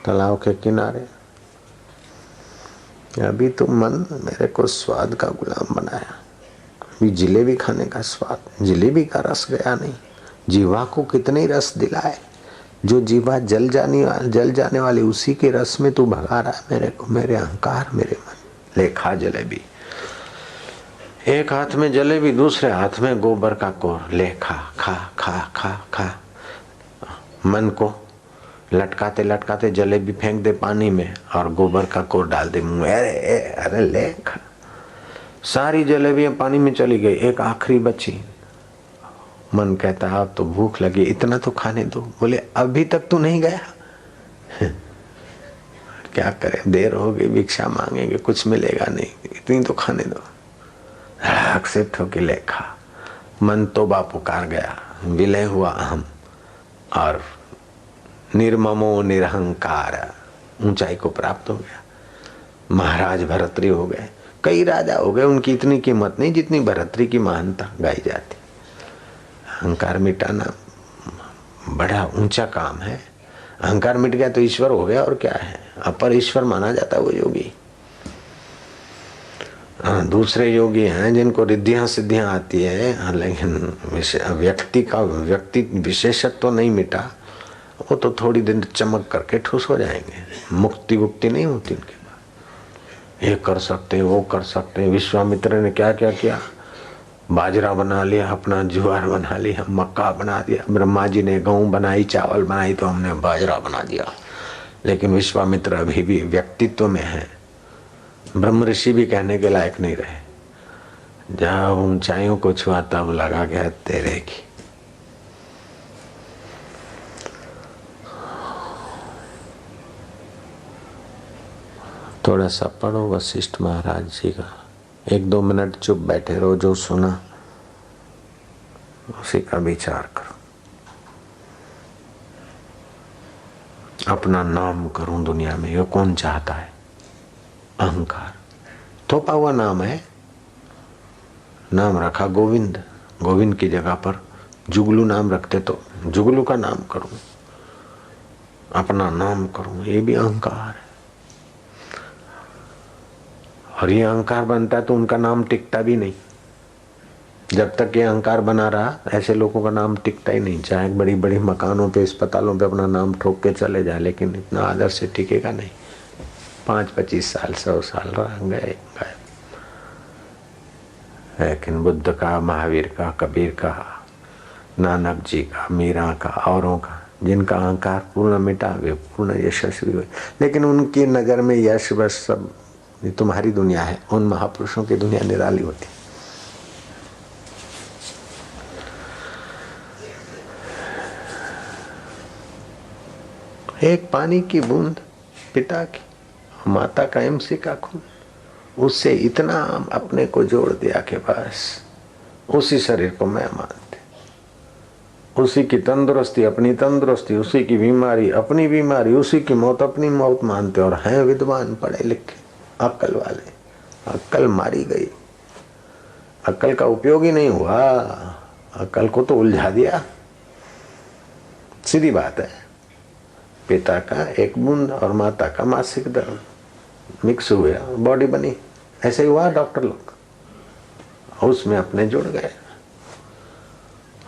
तालाब के किनारे। अभी तो मन मेरे को स्वाद का गुलाम बनाया, अभी जलेबी खाने का स्वाद। जलेबी का रस गया नहीं, जीवा को कितने रस दिलाए। जो जीवा जल जाने वाली उसी के रस में तू भगा रहा है मेरे को, मेरे अहंकार, मेरे मन। ले खा जलेबी। एक हाथ में जलेबी, दूसरे हाथ में गोबर का कोर। ले खा खा खा खा खा। मन को लटकाते लटकाते जलेबी फेंक दे पानी में और गोबर का कोर डाल दे मुंह। अरे ले खा। सारी जलेबियां पानी में चली गई, एक आखिरी बची। मन कहता अब तो भूख लगी, इतना तो खाने दो। बोले अभी तक तो नहीं गया। क्या करें, देर हो गई, भिक्षा मांगेंगे कुछ मिलेगा नहीं, इतनी तो खाने दो। एक्सेप्ट होके लेखा। मन तोबा पुकार गया, विलय हुआ अहम और निर्ममो निरहंकार ऊंचाई को प्राप्त हो गया। महाराज भरतरी हो गए, कई राजा हो गए, उनकी इतनी कीमत नहीं जितनी भरतरी की महानता गाई जाती। अहंकार मिटाना बड़ा ऊंचा काम है। अहंकार मिट गया तो ईश्वर हो गया, और क्या है, अपर ईश्वर माना जाता है वो योगी। दूसरे योगी हैं जिनको रिद्धियां सिद्धियां आती है, लेकिन व्यक्ति विशेषत्व तो नहीं मिटा। वो तो थोड़ी दिन चमक करके ठुस हो जाएंगे, मुक्ति वुक्ति नहीं होती उनके बाद। ये कर सकते, वो कर सकते। विश्वामित्र ने क्या क्या किया, बाजरा बना लिया, अपना ज्वार बना लिया, मक्का बना दिया। ब्रह्मा जी ने गेहूं बनाई, चावल बनाई, तो हमने बाजरा बना दिया। लेकिन विश्वामित्र अभी भी व्यक्तित्व में है, ब्रह्म ऋषि भी कहने के लायक नहीं रहे। जब ऊंचाइयों को छुआ तब लगा गया तेरे की। थोड़ा सा पढ़ो वशिष्ठ महाराज जी का, 1-2 मिनट चुप बैठे रहो, जो सुना उसी का विचार करो। अपना नाम करूं दुनिया में, ये कौन चाहता है? अहंकार थोपा हुआ नाम है। नाम रखा गोविंद, गोविंद की जगह पर जुगलू नाम रखते तो जुगलू का नाम करूं, अपना नाम करूं, ये भी अहंकार है। और ये अहंकार बनता है तो उनका नाम टिकता भी नहीं। जब तक ये अहंकार बना रहा, ऐसे लोगों का नाम टिकता ही नहीं। चाहे बड़ी बड़ी मकानों पे, अस्पतालों पे अपना नाम ठोक के चले जाए, लेकिन इतना आदर से टिकेगा नहीं। 5-25 साल 100 साल रह गए। लेकिन बुद्ध का, महावीर का, कबीर का, नानक जी का, मीरा का, औरों का, जिनका अहंकार पूर्ण मिटा गए, पूर्ण यशस्वी हुए, लेकिन उनकी नजर में यश बस सब ये तुम्हारी दुनिया है। उन महापुरुषों की दुनिया निराली होती। एक पानी की बूंद पिता की, माता का एमसी का खून, उससे इतना अपने को जोड़ दिया कि बस उसी शरीर को मैं मानते, उसी की तंदुरुस्ती अपनी तंदुरुस्ती, उसी की बीमारी अपनी बीमारी, उसी की मौत अपनी मौत मानते। और हैं विद्वान, पढ़े लिखे, अक्ल वाले, अक्ल मारी गई, अक्ल का उपयोग ही नहीं हुआ, अक्ल को तो उलझा दिया। सीधी बात है, पिता का एक बूंद और माता का मासिक दर्द मिक्स हुए, बॉडी बनी। ऐसे ही हुआ डॉक्टर लोग, उसमें अपने जुड़ गए।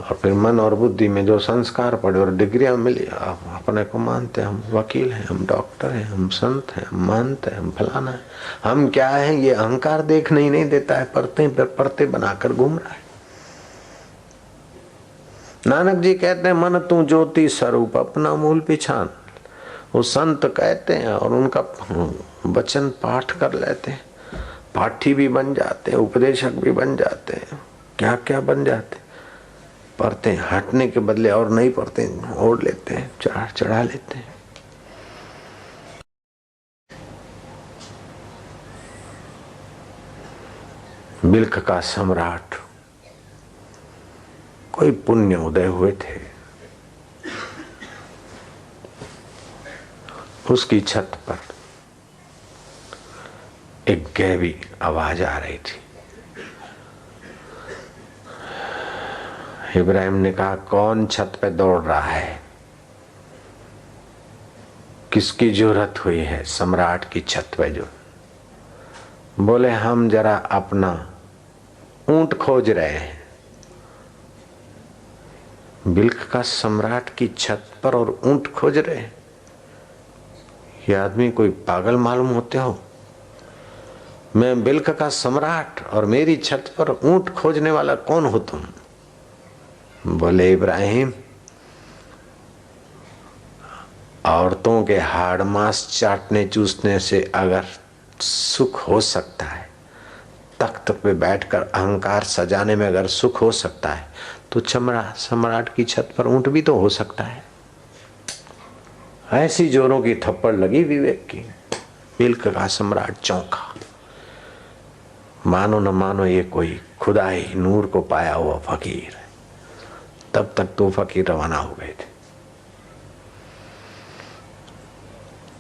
और फिर मन और बुद्धि में जो संस्कार पड़े और डिग्रियां मिली, आप अपने को मानते हैं, हम वकील हैं, हम डॉक्टर हैं, हम संत हैं, हम मानते हैं, हम फलाना है। हम क्या है, ये अहंकार देखने ही नहीं देता है, परते पर परते बनाकर घूम रहा है। नानक जी कहते हैं, मन तू ज्योति स्वरूप अपना मूल पिछान। वो संत कहते हैं और उनका वचन पाठ कर लेते हैं, पाठी भी बन जाते हैं, उपदेशक भी बन जाते हैं, क्या क्या बन जाते हैं। पढ़ते हैं, हटने के बदले और नहीं पढ़ते, ओढ़ लेते हैं, चढ़ा लेते हैं। बिल्क का सम्राट, कोई पुण्य उदय हुए थे, उसकी छत पर एक गैवी आवाज आ रही थी। इब्राहिम ने कहा, कौन छत पे दौड़ रहा है, किसकी जरूरत हुई है सम्राट की छत पे? जो बोले, हम जरा अपना ऊंट खोज रहे हैं। बिल्क का सम्राट की छत पर और ऊंट खोज रहे हैं? ये आदमी कोई पागल मालूम होते हो? मैं बिल्क का सम्राट और मेरी छत पर ऊंट खोजने वाला कौन हो तुम? बोले, इब्राहिम, औरतों के हाड़ मांस चाटने चूसने से अगर सुख हो सकता है, तख्त पे बैठकर अहंकार सजाने में अगर सुख हो सकता है, तो सम्राट की छत पर ऊंट भी तो हो सकता है। ऐसी जोरों की थप्पड़ लगी विवेक की। बिल्क का सम्राट चौंका। मानो न मानो ये कोई खुदाई नूर को पाया हुआ फकीर है। तब तक तो फकीर रवाना हो गए थे।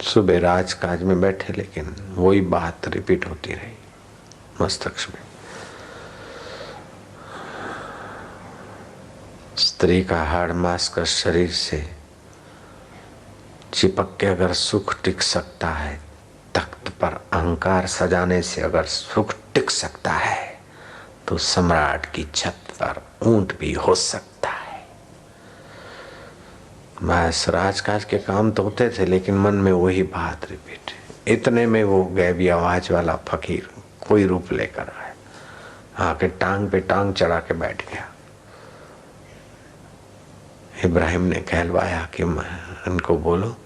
सुबह राजकाज में बैठे, लेकिन वही बात रिपीट होती रही मस्तिष्क में। स्त्री का हाड़ मांस का शरीर से चिपक के अगर सुख टिक सकता है, तख्त पर अहंकार सजाने से अगर सुख टिक सकता है, तो सम्राट की छत पर ऊंट भी हो सकता है। बस राजकाज के काम तो होते थे, लेकिन मन में वही बात रिपीट। इतने में वो गैबी आवाज वाला फकीर कोई रूप लेकर आया, आके टांग पे टांग चढ़ा के बैठ गया। इब्राहिम ने कहलवाया कि इनको बोलो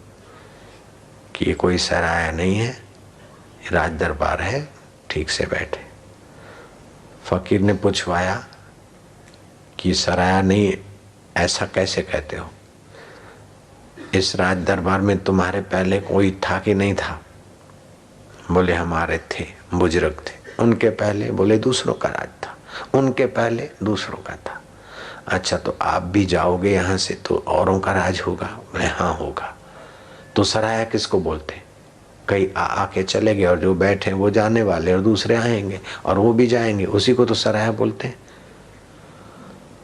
कि ये कोई सराया नहीं है, राज दरबार है, ठीक से बैठे। फकीर ने पूछवाया कि सराया नहीं, ऐसा कैसे कहते हो? इस राज दरबार में तुम्हारे पहले कोई था कि नहीं था? बोले हमारे थे, बुजुर्ग थे, उनके पहले बोले दूसरों का राज था, उनके पहले दूसरों का था। अच्छा तो आप भी जाओगे यहाँ से तो औरों का राज होगा? बोले हाँ होगा। तो सराया किसको बोलते? कई आके चले गए और जो बैठे वो जाने वाले और दूसरे आएंगे और वो भी जाएंगे, उसी को तो सराया बोलते हैं।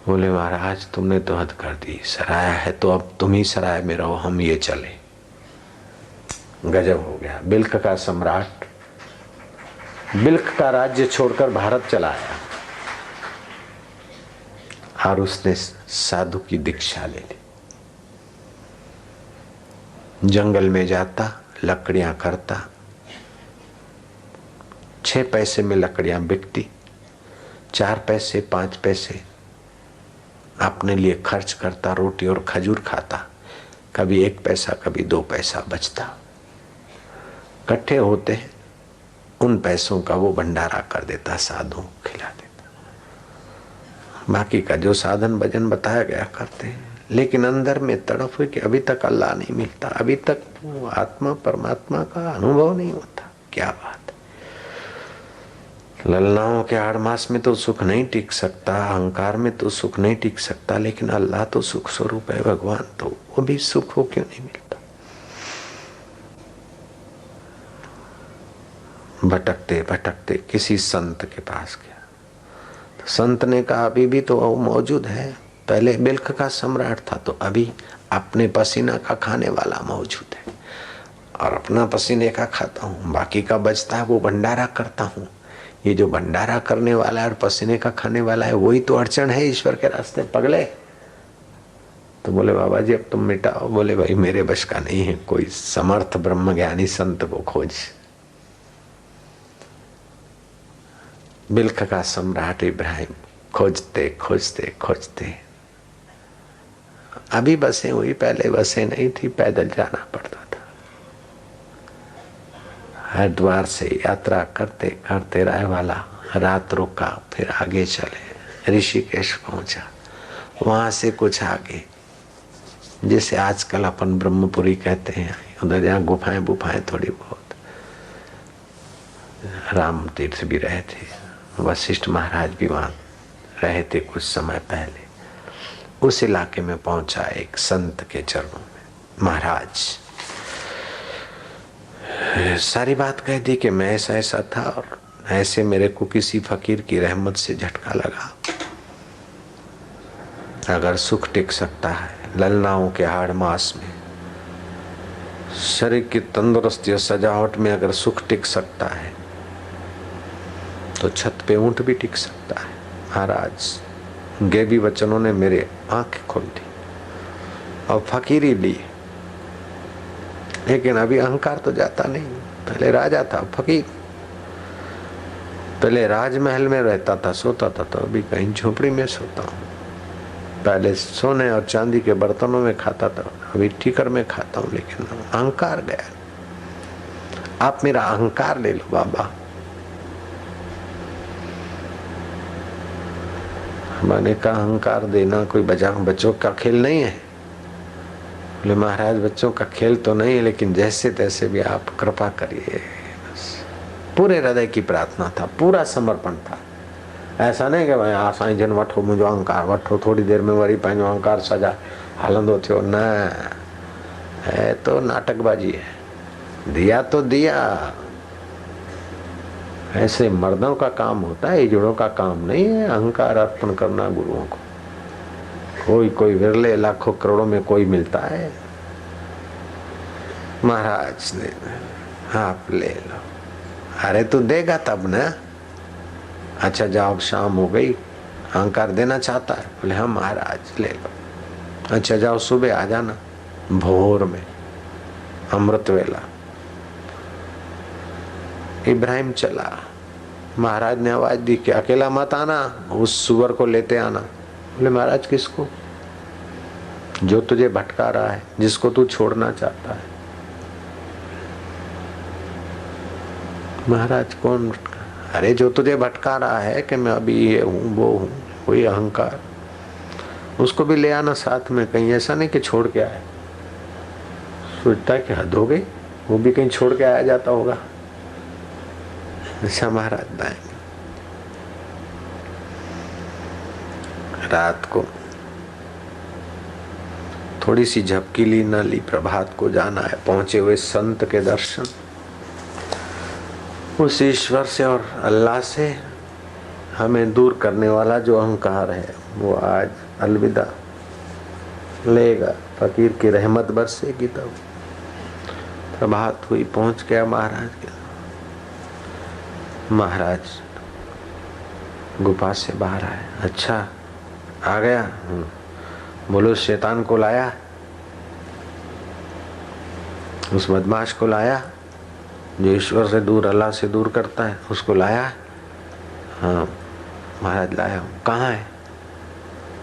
बोले महाराज तुमने तो हद कर दी, सराया है तो अब तुम ही सराय में रहो, हम ये चले। गजब हो गया। बिल्क का सम्राट बिल्क का राज्य छोड़कर भारत चला आया और उसने साधु की दीक्षा ले ली। जंगल में जाता, लकड़ियां करता, 6 पैसे में लकड़ियां बिकती, 4 पैसे 5 पैसे अपने लिए खर्च करता, रोटी और खजूर खाता, कभी 1 पैसा कभी 2 पैसा बचता। इकट्ठे होते उन पैसों का वो भंडारा कर देता, साधु खिला देता। बाकी का जो साधन भजन बताया गया करते हैं, लेकिन अंदर में तड़प हुई कि अभी तक अल्लाह नहीं मिलता, अभी तक वो आत्मा परमात्मा का अनुभव नहीं होता। क्या बात है। ललनाओं के 8 मास में तो सुख नहीं टिक सकता, अहंकार में तो सुख नहीं टिक सकता, लेकिन अल्लाह तो सुख स्वरूप है भगवान, तो वो भी सुख हो क्यों नहीं मिलता। भटकते भटकते किसी संत के पास गया तो संत ने कहा अभी भी तो वो मौजूद है, पहले बिल्क का सम्राट था तो अभी अपने पसीना का खाने वाला मौजूद है, और अपना पसीने का खाता हूँ, बाकी का बचता है वो भंडारा करता हूँ। ये जो भंडारा करने वाला है और पसीने का खाने वाला है वही तो अड़चन है ईश्वर के रास्ते पगले। तो बोले बाबा जी अब तुम मिटाओ। बोले भाई मेरे बश का नहीं है, कोई समर्थ ब्रह्म ज्ञानी संत को खोज। बिल्क का सम्राट इब्राहिम खोजते खोजते खोजते अभी बसें हुई, पहले बसें नहीं थी, पैदल जाना पड़ता था। हरिद्वार से यात्रा करते करते राय वाला रात रुका, फिर आगे चले, ऋषिकेश पहुंचा, वहां से कुछ आगे जैसे आजकल अपन ब्रह्मपुरी कहते हैं, उधर जहाँ गुफाएं बुफाएं थोड़ी बहुत, राम तीर्थ भी रहे थे, वशिष्ठ महाराज भी वहां रहे थे कुछ समय पहले। उस इलाके में पहुंचा, एक संत के चरणों में महाराज सारी बात कह दी कि मैं ऐसा ऐसा था और ऐसे मेरे को किसी फकीर की रहमत से झटका लगा। अगर सुख टिक सकता है ललनाओं के 8 मास में, शरीर की तंदुरुस्ती और सजावट में अगर सुख टिक सकता है तो छत पे ऊंट भी टिक सकता है। महाराज गैबी वचनों ने मेरे आंखें खोल दी और फकीरी ली, लेकिन अभी अहंकार तो जाता नहीं। पहले राजा था, फकीर, पहले राजमहल में रहता था, सोता था, तो अभी कहीं झोपड़ी में सोता हूँ। पहले सोने और चांदी के बर्तनों में खाता था, अभी ठीकर में खाता हूँ, लेकिन अहंकार गया। आप मेरा अहंकार ले लो बाबा। मैंने कहा अहंकार देना कोई बच्चों का खेल नहीं है। बोले महाराज बच्चों का खेल तो नहीं है, लेकिन जैसे तैसे भी आप कृपा करिए। बस पूरे हृदय की प्रार्थना था, पूरा समर्पण था। ऐसा नहीं कि भाई आ साईं जन वठो मुझो अहंकार, वठो थोड़ी देर में वरी पंहिंजो अहंकार सजा हलंदो थियो। न, है तो नाटकबाजी है। दिया तो दिया, ऐसे मर्दों का काम होता है, इजड़ों का काम नहीं है अहंकार अर्पण करना गुरुओं को। कोई विरले लाखों करोड़ों में कोई मिलता है। महाराज ने आप ले लो। अरे तू देगा तब ना। अच्छा जाओ शाम हो गई, अहंकार देना चाहता है? बोले हाँ महाराज ले लो। अच्छा जाओ सुबह आ जाना, भोर में अमृत वेला। इब्राहिम चला, महाराज ने आवाज दी कि अकेला मत आना, उस सुअर को लेते आना। बोले महाराज किसको? जो तुझे भटका रहा है, जिसको तू छोड़ना चाहता है। महाराज कौन? अरे जो तुझे भटका रहा है कि मैं अभी ये हूँ वो हूँ, वही अहंकार, उसको भी ले आना साथ में। कहीं ऐसा नहीं कि छोड़ के आए, सोचता है कि हद हो गई, वो भी कहीं छोड़ के आया जाता होगा। अच्छा महाराज लाएंगे। रात को थोड़ी सी झपकी ली न ली, प्रभात को जाना है। पहुंचे हुए संत के दर्शन, उस ईश्वर से और अल्लाह से हमें दूर करने वाला जो अहंकार है वो आज अलविदा लेगा। फकीर की रहमत बरसेगी तब। प्रभात हुई, पहुंच गया महाराज के। महाराज गुफा से बाहर आए। अच्छा आ गया? बोलो शैतान को लाया, उस बदमाश को लाया जो ईश्वर से दूर, अल्लाह से दूर करता है, उसको लाया? हाँ महाराज लाया हूं। कहाँ है?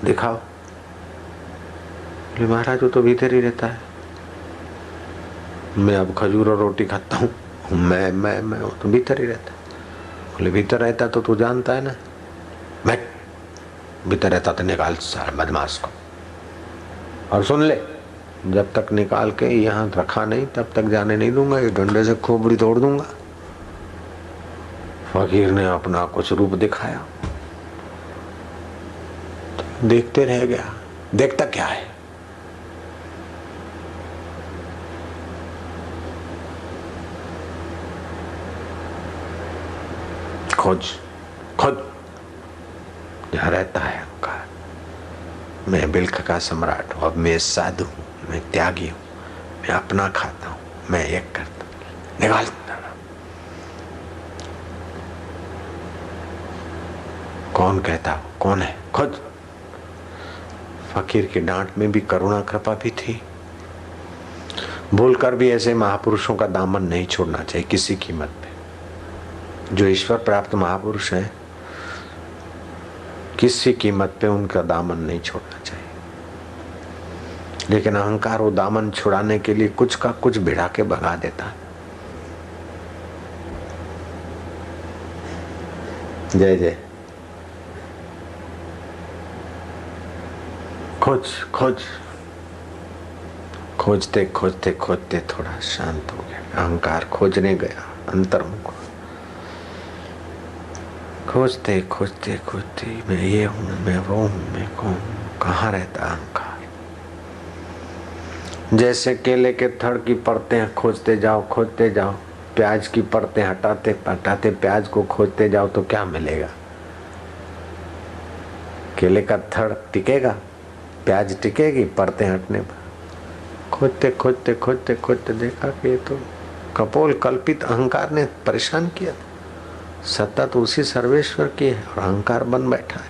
दिखाओ। बोले महाराज वो तो भीतर ही रहता है। मैं अब खजूर और रोटी खाता हूँ। मैं वो तो भीतर ही रहता है। बोले भीतर रहता तो तू जानता है ना। बैठ, भीतर रहता तो निकाल सारे बदमाश को। और सुन ले, जब तक निकाल के यहाँ रखा नहीं तब तक जाने नहीं दूंगा, ये डंडे से खोपड़ी तोड़ दूंगा। फकीर ने अपना कुछ रूप दिखाया, देखते रह गया। देखता क्या है? खोज खोज, जहाँ रहता है अहंकार। मैं बिल्क का सम्राट हूँ, अब मैं साधु हूँ, मैं त्यागी हूँ, मैं अपना खाता हूँ, मैं एक करता हूँ। निकाल। कौन कहता हो? कौन है? खुद। फकीर की डांट में भी करुणा कृपा भी थी। भूलकर भी ऐसे महापुरुषों का दामन नहीं छोड़ना चाहिए किसी कीमत पे। जो ईश्वर प्राप्त महापुरुष हैं, किसी कीमत पे उनका दामन नहीं छोड़ना चाहिए। लेकिन अहंकार वो दामन छुड़ाने के लिए कुछ का कुछ भिड़ा के भगा देता है। जय जय। खोज खोज, खोजते खोजते खोजते थोड़ा शांत हो गया। अहंकार खोजने गया अंतर्मुख। खोजते खोजते खोजते, मैं ये हूं, मैं वो हूं, मैं कौन हूं? कहाँ रहता अहंकार? जैसे केले के थड़ की परतें खोजते जाओ, प्याज की परतें हटाते हटाते प्याज को खोजते जाओ तो क्या मिलेगा? केले का थड़ टिकेगा? प्याज टिकेगी? परतें हटने पर खोजते खोजते खोजते खोजते देखा कि ये तो कपोल कल्पित अहंकार ने परेशान किया। सत्ता तो उसी सर्वेश्वर की है और अहंकार बन बैठा है।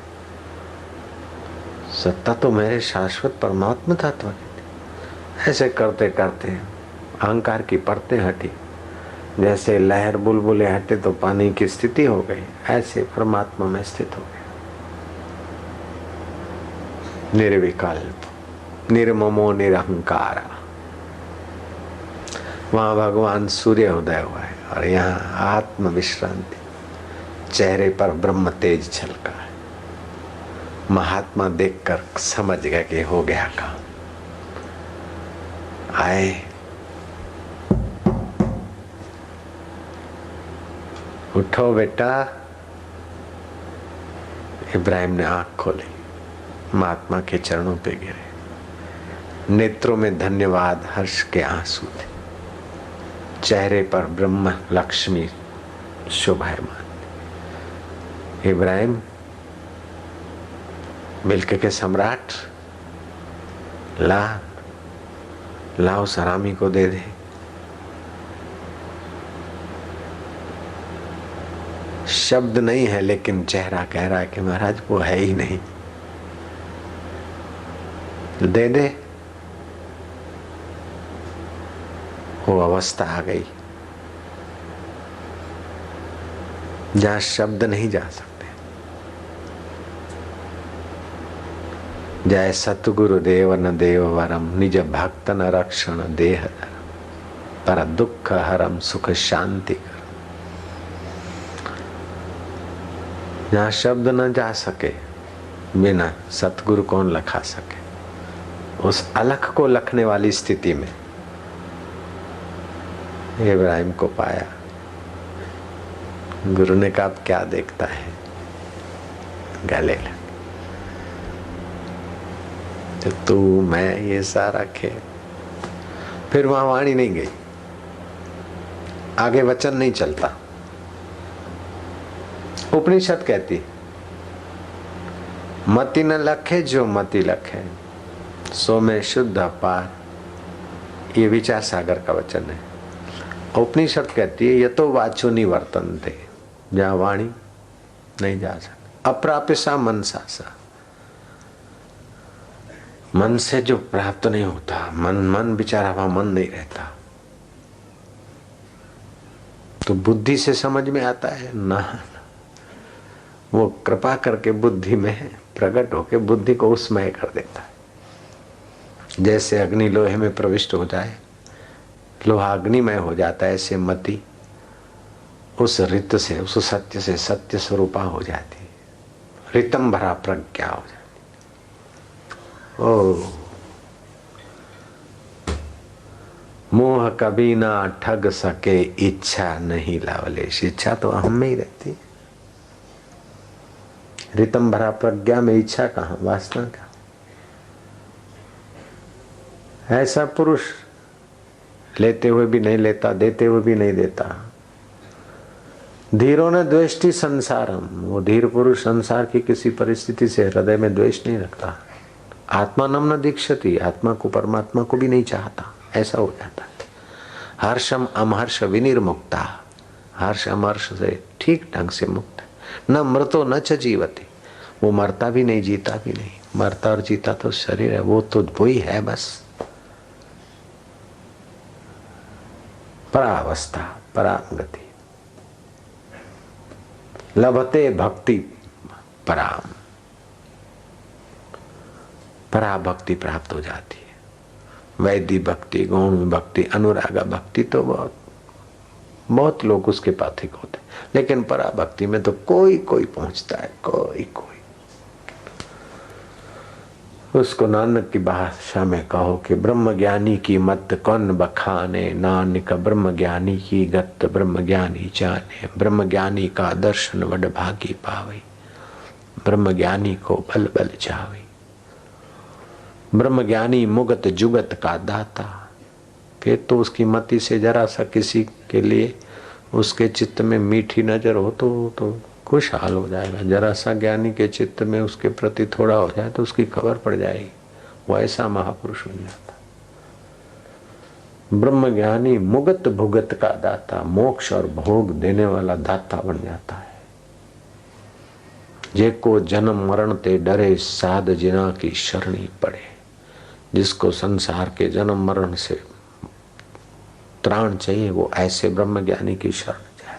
सत्ता तो मेरे शाश्वत परमात्मा तत्व की थी। ऐसे करते करते अहंकार की परतें हटी। जैसे लहर बुलबुले हटे तो पानी की स्थिति हो गई, ऐसे परमात्मा में स्थित हो गया। निर्विकल्प, निर्ममो निरहंकार। वहां भगवान सूर्य उदय हुआ है और यहाँ आत्म विश्रांति। चेहरे पर ब्रह्म तेज छलका है। महात्मा देखकर समझ गया कि हो गया काम। आए, उठो बेटा। इब्राहिम ने आंख खोली, महात्मा के चरणों पे गिरे। नेत्रों में धन्यवाद हर्ष के आंसू थे। चेहरे पर ब्रह्म लक्ष्मी शोभायमान। इब्राहिम, मिल्क के सम्राट, लाओ सरामी को दे दे। शब्द नहीं है लेकिन चेहरा कह रहा है कि महाराज वो है ही नहीं। दे दे। वो अवस्था आ गई जहां शब्द नहीं जा सकते। जय सतगुरु देव न देव वरम, निज भक्त न रक्षण देह धरम, पर दुख हरम सुख शांति कर। जहां शब्द न जा सके, बिना सतगुरु कौन लखा सके। उस अलख को लखने वाली स्थिति में इब्राहिम को पाया। गुरु ने कहा आप क्या देखता है, गले लग। तो तू मैं ये सारा खेल। फिर वहां वाणी नहीं गई, आगे वचन नहीं चलता। उपनिषद कहती मति न लखे जो मति लखे सो में शुद्ध अपार। ये विचार सागर का वचन है। उपनिषद कहती है यतो वाचो निवर्तन्ते, जहाँ वाणी नहीं जा सकती। अप्राप्य सा मनसा सा, मन से जो प्राप्त नहीं होता, मन बेचारा वहां मन नहीं रहता। तो बुद्धि से समझ में आता है ना, वो कृपा करके बुद्धि में प्रकट होके बुद्धि को उसमय कर देता है। जैसे अग्नि लोहे में प्रविष्ट हो जाए, लोहा अग्निमय हो जाता है, ऐसे मति उस रित से, उस सत्य से सत्य स्वरूपा हो जाती है, रितम भरा प्रज्ञा हो जाती। ओ मोह कभी ना ठग सके इच्छा नहीं लावलेश। इच्छा तो हम में ही रहती है। रितम भरा प्रज्ञा में इच्छा कहाँ, वासना कहाँ। ऐसा पुरुष लेते हुए भी नहीं लेता, देते हुए भी नहीं देता। धीरो न द्वेष्टि संसारम, वो धीर पुरुष संसार की किसी परिस्थिति से हृदय में द्वेष नहीं रखता। आत्मानम न दीक्षति, आत्मा को परमात्मा को भी नहीं चाहता, ऐसा हो जाता है। हर्षम अमहर्ष विनिर्मुक्ता, हर्ष अमहर्ष से ठीक ढंग से मुक्त है। न मृतो न च जीवति, वो मरता भी नहीं जीता भी नहीं। मरता और जीता तो शरीर है, वो तो वही है बस। परावस्था परागति, लभते भक्ति पराम, पराभक्ति प्राप्त हो जाती है। वैदिक भक्ति, गौण भक्ति, अनुरागा भक्ति तो बहुत लोग उसके पाथिक होते, लेकिन पराभक्ति में तो कोई कोई पहुंचता है, कोई कोई। उसको नानक की भाषा में कहो कि ब्रह्म ज्ञानी की मत कौन बखाने, नानक ब्रह्म ज्ञानी की गत ब्रह्म ज्ञानी जाने। ब्रह्म ज्ञानी का दर्शन वड भागी पावे, ब्रह्म ज्ञानी को बल बल जावे। ब्रह्म ज्ञानी मुगत जुगत का दाता। फिर तो उसकी मति से जरा सा किसी के लिए उसके चित्त में मीठी नजर हो तो खुशहाल हो जाएगा। जरा सा ज्ञानी के चित्त में उसके प्रति थोड़ा हो जाए तो उसकी खबर पड़ जाएगी, वो ऐसा महापुरुष बन जाता। ब्रह्म ज्ञानी मुगत भुगत का दाता, मोक्ष और भोग देने वाला दाता बन जाता है। जेको जन्म मरण ते डरे साध जिना की शरणी पड़े। जिसको संसार के जन्म मरण से त्राण चाहिए, वो ऐसे ब्रह्म ज्ञानी की शरण जाए।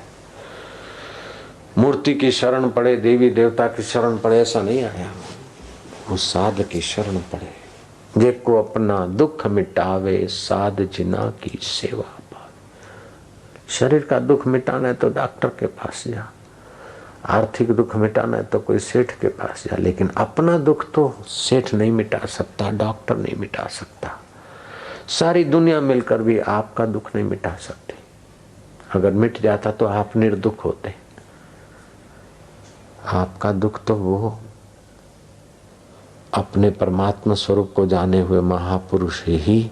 मूर्ति की शरण पड़े, देवी देवता की शरण पड़े, ऐसा नहीं आया। वो साध की शरण पड़े। जेको अपना दुख मिटावे साध जिना की सेवा पावे। शरीर का दुख मिटाना है तो डॉक्टर के पास जा, आर्थिक दुख मिटाना है तो कोई सेठ के पास जा, लेकिन अपना दुख तो सेठ नहीं मिटा सकता, डॉक्टर नहीं मिटा सकता। सारी दुनिया मिलकर भी आपका दुख नहीं मिटा सकती। अगर मिट जाता तो आप निर्दुख होते। आपका दुख तो वो अपने परमात्मा स्वरूप को जाने हुए महापुरुष ही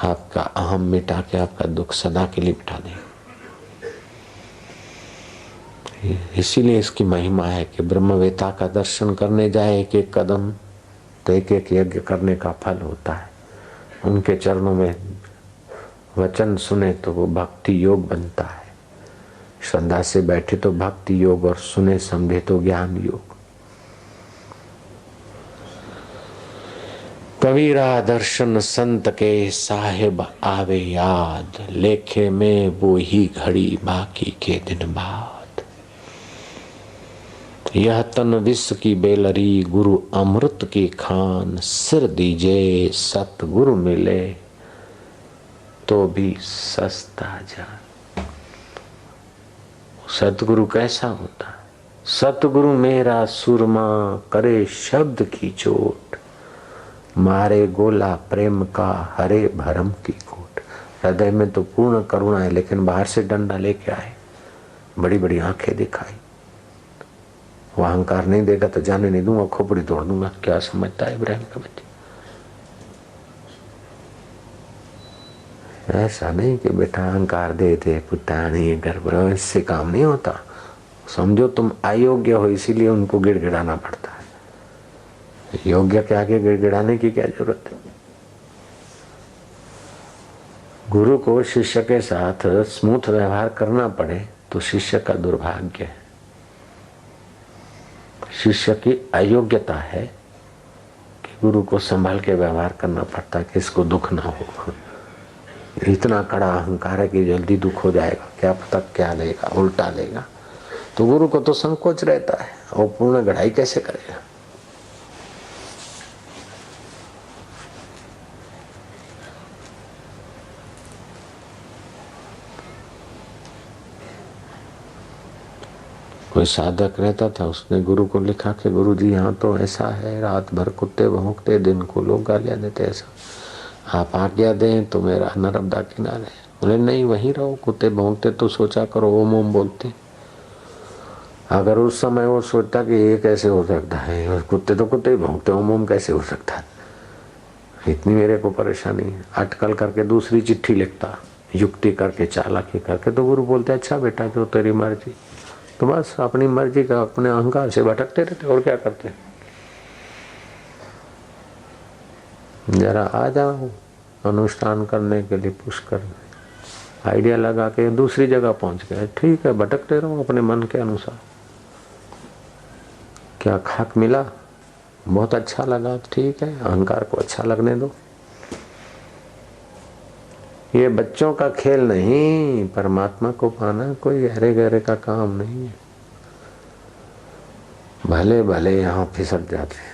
आपका अहम मिटा के आपका दुख सदा के लिए मिटा दें। इसीलिए इसकी महिमा है कि ब्रह्मवेता का दर्शन करने जाए एक एक कदम तो एक एक यज्ञ करने का फल होता है। उनके चरणों में वचन सुने तो वो भक्ति योग बनता है। श्रद्धा से बैठे तो भक्ति योग और सुने समझे तो ज्ञान योग। कबीरा दर्शन संत के साहेब आवे याद, लेखे में वो ही घड़ी बाकी के दिन बाद। यह तन विष की बेलरी गुरु अमृत की खान, सिर दीजे सतगुरु मिले तो भी सस्ता जान। सतगुरु कैसा होता है? सतगुरु मेरा सुरमा करे शब्द की चोट, मारे गोला प्रेम का हरे भरम की कोट। हृदय में तो पूर्ण करुणा है, लेकिन बाहर से डंडा लेके आए बड़ी बड़ी आंखें दिखाई। वो अहंकार नहीं देगा तो जाने नहीं दूंगा, खोपड़ी तोड़ दूंगा। क्या समझता है इब्राहिम का बच्चा? ऐसा नहीं कि बेटा अहंकार दे दे पुतानी गर्भ, इससे काम नहीं होता। समझो तुम अयोग्य हो, इसीलिए उनको गिड़गिड़ाना पड़ता है। योग्य के आगे गिड़गिड़ाने की क्या जरूरत है? गुरु को शिष्य के साथ स्मूथ व्यवहार करना पड़े तो शिष्य का दुर्भाग्य है। शिष्य की अयोग्यता है कि गुरु को संभाल के व्यवहार करना पड़ता है कि इसको दुख ना हो। इतना कड़ा अहंकार है कि जल्दी दुख हो जाएगा, क्या पता क्या लेगा, उल्टा लेगा। तो गुरु को तो संकोच रहता है, और पूर्ण गढ़ाई कैसे करेगा? कोई साधक रहता था, उसने गुरु को लिखा कि गुरु जी यहाँ तो ऐसा है, रात भर कुत्ते भौंकते, दिन को लोग गालियां देते, ऐसा आप आज्ञा दें तो मेरा नर्मदा किनारे। बोले नहीं, वहीं रहो, कुत्ते भौंकते तो सोचा करो ओम ओम बोलते। अगर उस समय वो सोचता कि ये कैसे हो सकता है, और कुत्ते तो कुत्ते ही भौंकते, ओम ओम कैसे हो सकता है, इतनी मेरे को परेशानी है, अटकल करके दूसरी चिट्ठी लिखता, युक्ति करके चालाकी करके। तो गुरु बोलते अच्छा बेटा जो तेरी मर्जी। तो बस अपनी मर्जी का अपने अहंकार से भटकते रहते और क्या करते। जरा आ जाओ अनुष्ठान करने के लिए, पुष्कर आइडिया लगा के दूसरी जगह पहुंच गए, ठीक है भटकते रहो अपने मन के अनुसार। क्या खाक मिला, बहुत अच्छा लगा, ठीक है, अहंकार को अच्छा लगने दो। ये बच्चों का खेल नहीं, परमात्मा को पाना कोई गहरे गहरे का काम नहीं है। भले भले यहाँ फिसट जाते हैं,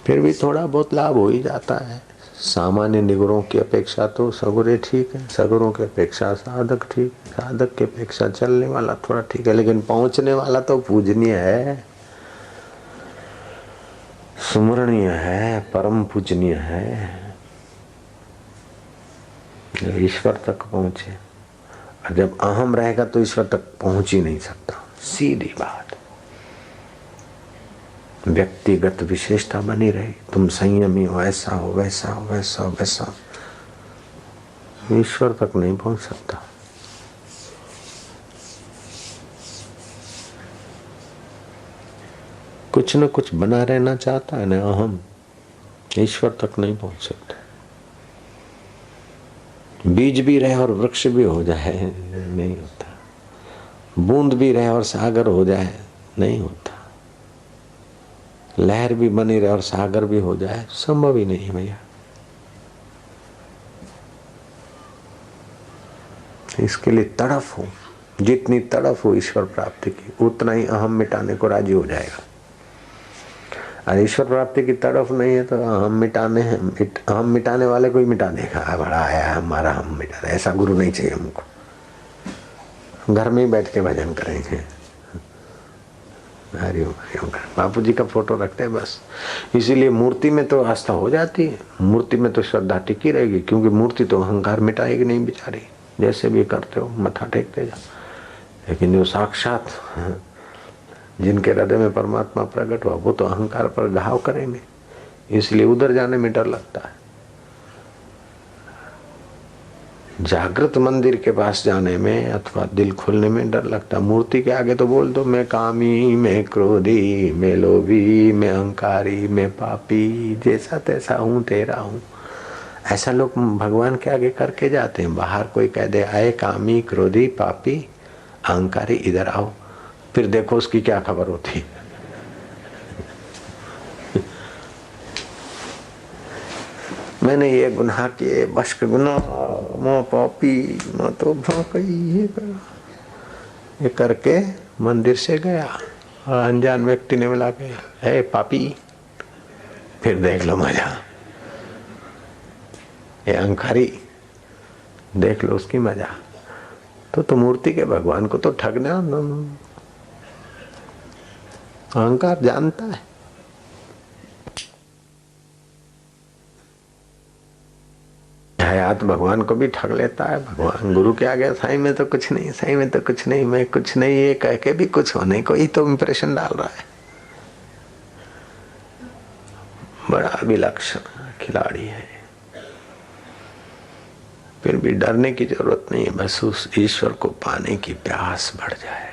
फिर भी थोड़ा बहुत लाभ हो ही जाता है। सामान्य निगुरों की अपेक्षा तो सगुरे ठीक है, सगुरों की अपेक्षा साधक ठीक, साधक की अपेक्षा चलने वाला थोड़ा ठीक है, लेकिन पहुंचने वाला तो पूजनीय है, सुमरणीय है, परम पूजनीय है। ईश्वर तक पहुंचे, और जब अहम रहेगा तो ईश्वर तक पहुंच ही नहीं सकता। सीधी बात, व्यक्तिगत विशेषता बनी रही, तुम संयमी हो, ऐसा हो, वैसा हो, वैसा हो, वैसा हो, ईश्वर तक नहीं पहुंच सकता। कुछ न कुछ बना रहना चाहता है ना अहम, ईश्वर तक नहीं पहुंच सकता। बीज भी रहे और वृक्ष भी हो जाए नहीं होता, बूंद भी रहे और सागर हो जाए नहीं होता, लहर भी बनी रहे और सागर भी हो जाए संभव ही नहीं भैया। इसके लिए तड़फ हो, जितनी तड़फ हो ईश्वर प्राप्ति की, उतना ही अहम मिटाने को राजी हो जाएगा। और ईश्वर प्राप्ति की तड़फ नहीं है तो अहम मिटाने वाले को ही मिटा देगा। बड़ा आया हमारा हम मिटा दे, ऐसा गुरु नहीं चाहिए हमको। घर में ही बैठ के भजन करेंगे, हरिओम हरिओम कर, बापू जी का फोटो रखते हैं बस। इसीलिए मूर्ति में तो आस्था हो जाती है, मूर्ति में तो श्रद्धा टिकी रहेगी, क्योंकि मूर्ति तो अहंकार मिटाएगी नहीं बेचारी, जैसे भी करते हो मथा टेकते जा। लेकिन जो साक्षात जिनके हृदय में परमात्मा प्रकट हुआ, वो तो अहंकार पर घाव करेंगे, इसलिए उधर जाने में डर लगता है। जागृत मंदिर के पास जाने में अथवा दिल खोलने में डर लगता। मूर्ति के आगे तो बोल दो मैं कामी, मैं क्रोधी, मैं लोभी, मैं अहंकारी, मैं पापी, जैसा तैसा हूँ, तेरा हूँ। ऐसा लोग भगवान के आगे करके जाते हैं। बाहर कोई कह दे आए कामी, क्रोधी, पापी, अहंकारी, इधर आओ, फिर देखो उसकी क्या खबर होती। मैंने ये गुनाह किए, बश्क गुनाह, माँ पापी, माँ तो ये करके मंदिर से गया, और अनजान व्यक्ति ने मिला के है पापी, फिर देख लो मजा। ये अहंकारी, देख लो उसकी मजा। तो मूर्ति के भगवान को तो ठगना, अहंकार जानता है। हयात भगवान को भी ठग लेता है। भगवान गुरु के आगे साईं में तो कुछ नहीं, साईं में तो कुछ नहीं, मैं कुछ नहीं, ये कह के भी कुछ होने को ही तो इंप्रेशन डाल रहा है। बड़ा विलक्षण खिलाड़ी है। फिर भी डरने की जरूरत नहीं है, बस उस ईश्वर को पाने की प्यास बढ़ जाए।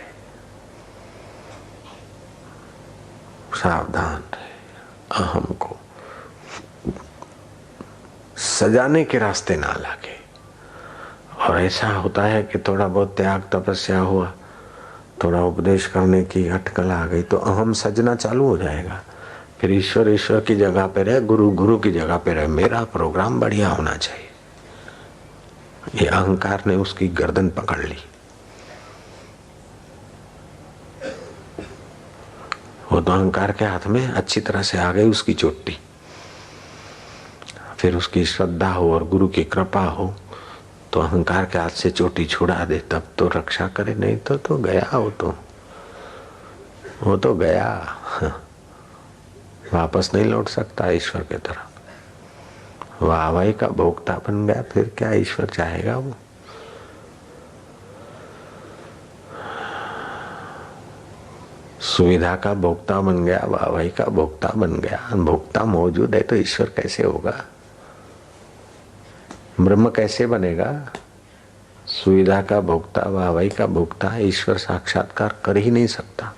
सावधान रहे, अहम को सजाने के रास्ते ना लगे। और ऐसा होता है कि थोड़ा बहुत त्याग तपस्या हुआ, थोड़ा उपदेश करने की अटकल आ गई तो अहम सजना चालू हो जाएगा। फिर ईश्वर ईश्वर की जगह पे रहे, गुरु गुरु की जगह पे रहे, मेरा प्रोग्राम बढ़िया होना चाहिए। ये अहंकार ने उसकी गर्दन पकड़ ली। वो तो अहंकार के हाथ में अच्छी तरह से आ गई उसकी चोटी। फिर उसकी श्रद्धा हो और गुरु की कृपा हो तो अहंकार के हाथ से चोटी छुड़ा दे, तब तो रक्षा करे, नहीं तो गया। वो तो गया, वापस नहीं लौट सकता ईश्वर की तरफ। वाहवाही का भोक्ता बन गया, फिर क्या ईश्वर चाहेगा? वो सुविधा का भोक्ता बन गया, वाहवाही का भोक्ता बन गया। भोक्ता मौजूद है तो ईश्वर कैसे होगा? ब्रह्म कैसे बनेगा? सुविधा का भोक्ता, वाहवाही का भोक्ता ईश्वर साक्षात्कार कर ही नहीं सकता।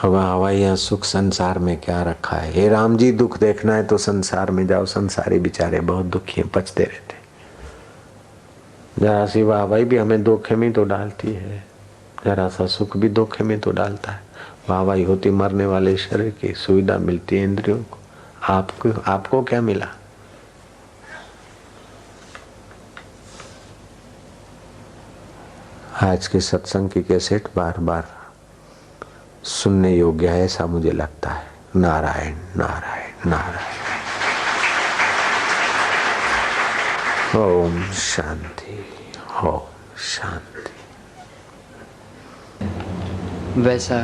वाहवाही या सुख संसार में क्या रखा है? हे राम जी, दुख देखना है तो संसार में जाओ। संसारी बेचारे बहुत दुखी हैं, पचते रहते। जरा सी वाहवाही भी हमें धोखे में तो डालती है, जरा सा सुख भी धोखे में तो डालता है। वाहवाही होती मरने वाले शरीर की, सुविधा मिलती है इंद्रियों को। आपको क्या मिला? आज के सत्संग की कैसेट बार बार सुनने योग्य है, ऐसा मुझे लगता है। नारायण नारायण नारायण। ओम शांति, ओम शांति। वैसा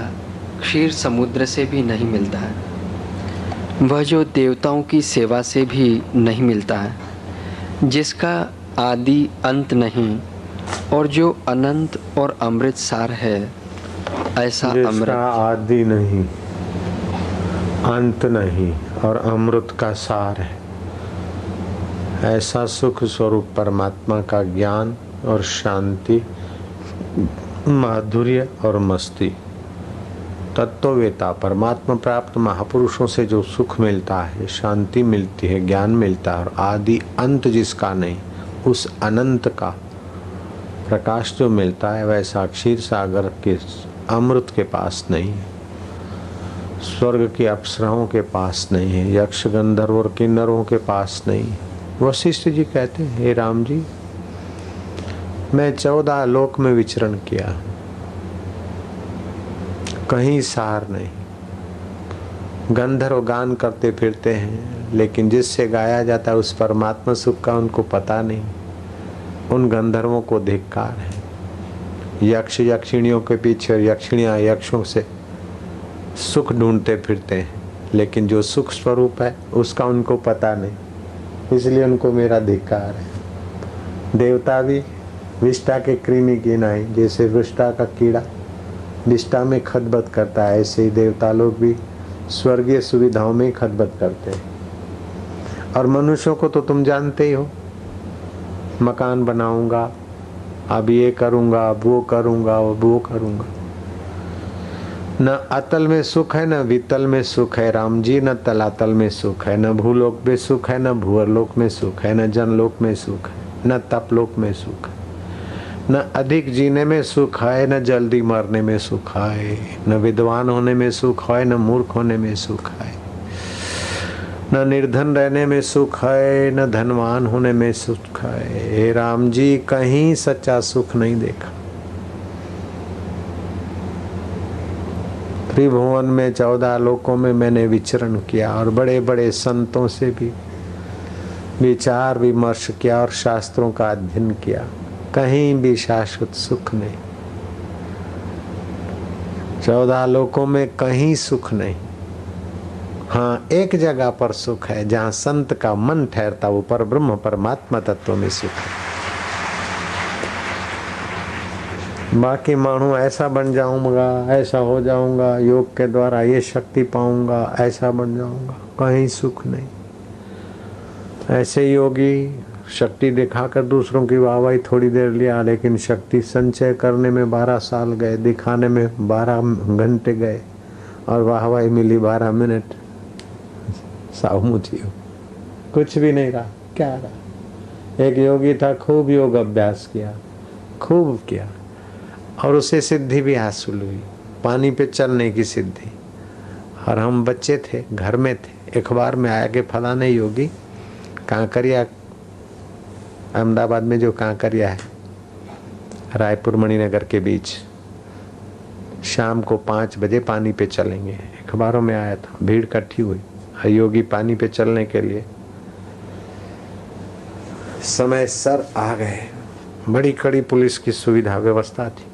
क्षीर समुद्र से भी नहीं मिलता है, वह जो देवताओं की सेवा से भी नहीं मिलता है, जिसका आदि अंत नहीं और जो अनंत और अमृत सार है, ऐसा अमृत आदि नहीं, अंत नहीं और अमृत का सार है, ऐसा सुख स्वरूप परमात्मा का ज्ञान और शांति, माधुर्य और मस्ती। तत्ववेता परमात्मा प्राप्त महापुरुषों से जो सुख मिलता है, शांति मिलती है, ज्ञान मिलता है और आदि अंत जिसका नहीं, उस अनंत का प्रकाश जो मिलता है, वैसा क्षीर सागर के अमृत के पास नहीं है, स्वर्ग के अप्सराओं के पास नहीं है, यक्ष गंधर्व और किन्नरों के पास नहीं है। वशिष्ठ जी कहते हैं, हे राम जी, मैं 14 लोक में विचरण किया, कहीं सार नहीं। गंधर्व गान करते फिरते हैं, लेकिन जिससे गाया जाता है उस परमात्मा सुख का उनको पता नहीं। उन गंधर्वों को धिक्कार है। यक्ष यक्षिणियों के पीछे और यक्षिणियाँ यक्षों से सुख ढूंढते फिरते हैं, लेकिन जो सुख स्वरूप है उसका उनको पता नहीं, इसलिए उनको मेरा धिक्कार है। देवता भी विष्टा के कृमि की नाई, जैसे विष्टा का कीड़ा विष्टा में खदबद करता है, ऐसे ही देवता लोग भी स्वर्गीय सुविधाओं में खदबद करते हैं। और मनुष्यों को तो तुम जानते ही हो, मकान बनाऊंगा, अब ये करूंगा, अब वो करूंगा, अब वो करूंगा। न अतल में सुख है, न वितल में सुख है राम जी, न तलातल में सुख है, न भूलोक में सुख है, न भूअरलोक में सुख है, न जनलोक में सुख है, न तपलोक में सुख है, न अधिक जीने में सुख है, न जल्दी मरने में सुख है, न विद्वान होने में सुख है, न मूर्ख होने में सुख है, न निर्धन रहने में सुख है, न धनवान होने में सुख है। हे राम जी, कहीं सच्चा सुख नहीं देखा। त्रिभुवन में 14 लोकों में मैंने विचरण किया और बड़े बड़े संतों से भी विचार विमर्श किया और शास्त्रों का अध्ययन किया, कहीं भी शाश्वत सुख नहीं। 14 लोकों में कहीं सुख नहीं। हाँ, एक जगह पर सुख है जहाँ संत का मन ठहरता, वो पर ब्रह्म परमात्मा तत्व में सुख है। बाकी मानू ऐसा बन जाऊंगा, ऐसा हो जाऊंगा, योग के द्वारा ये शक्ति पाऊंगा, ऐसा बन जाऊंगा, कहीं सुख नहीं। ऐसे योगी शक्ति दिखाकर दूसरों की वाहवाही थोड़ी देर लिया, लेकिन शक्ति संचय करने में 12 साल गए, दिखाने में 12 घंटे गए, और वाहवाही मिली 12 मिनट। सामुची कुछ भी नहीं रहा, क्या रहा। एक योगी था, खूब योग अभ्यास किया, खूब किया, और उसे सिद्धि भी हासिल हुई, पानी पे चलने की सिद्धि। और हम बच्चे थे, घर में थे, अखबार में आया कि फलाने योगी कांकरिया, अहमदाबाद में जो कांकरिया है, रायपुर मणिनगर के बीच, शाम को 5 बजे पानी पे चलेंगे। अखबारों में आया था, भीड़ इकट्ठी हुई, योगी पानी पे चलने के लिए समय सर आ गए। बड़ी कड़ी पुलिस की सुविधा व्यवस्था थी,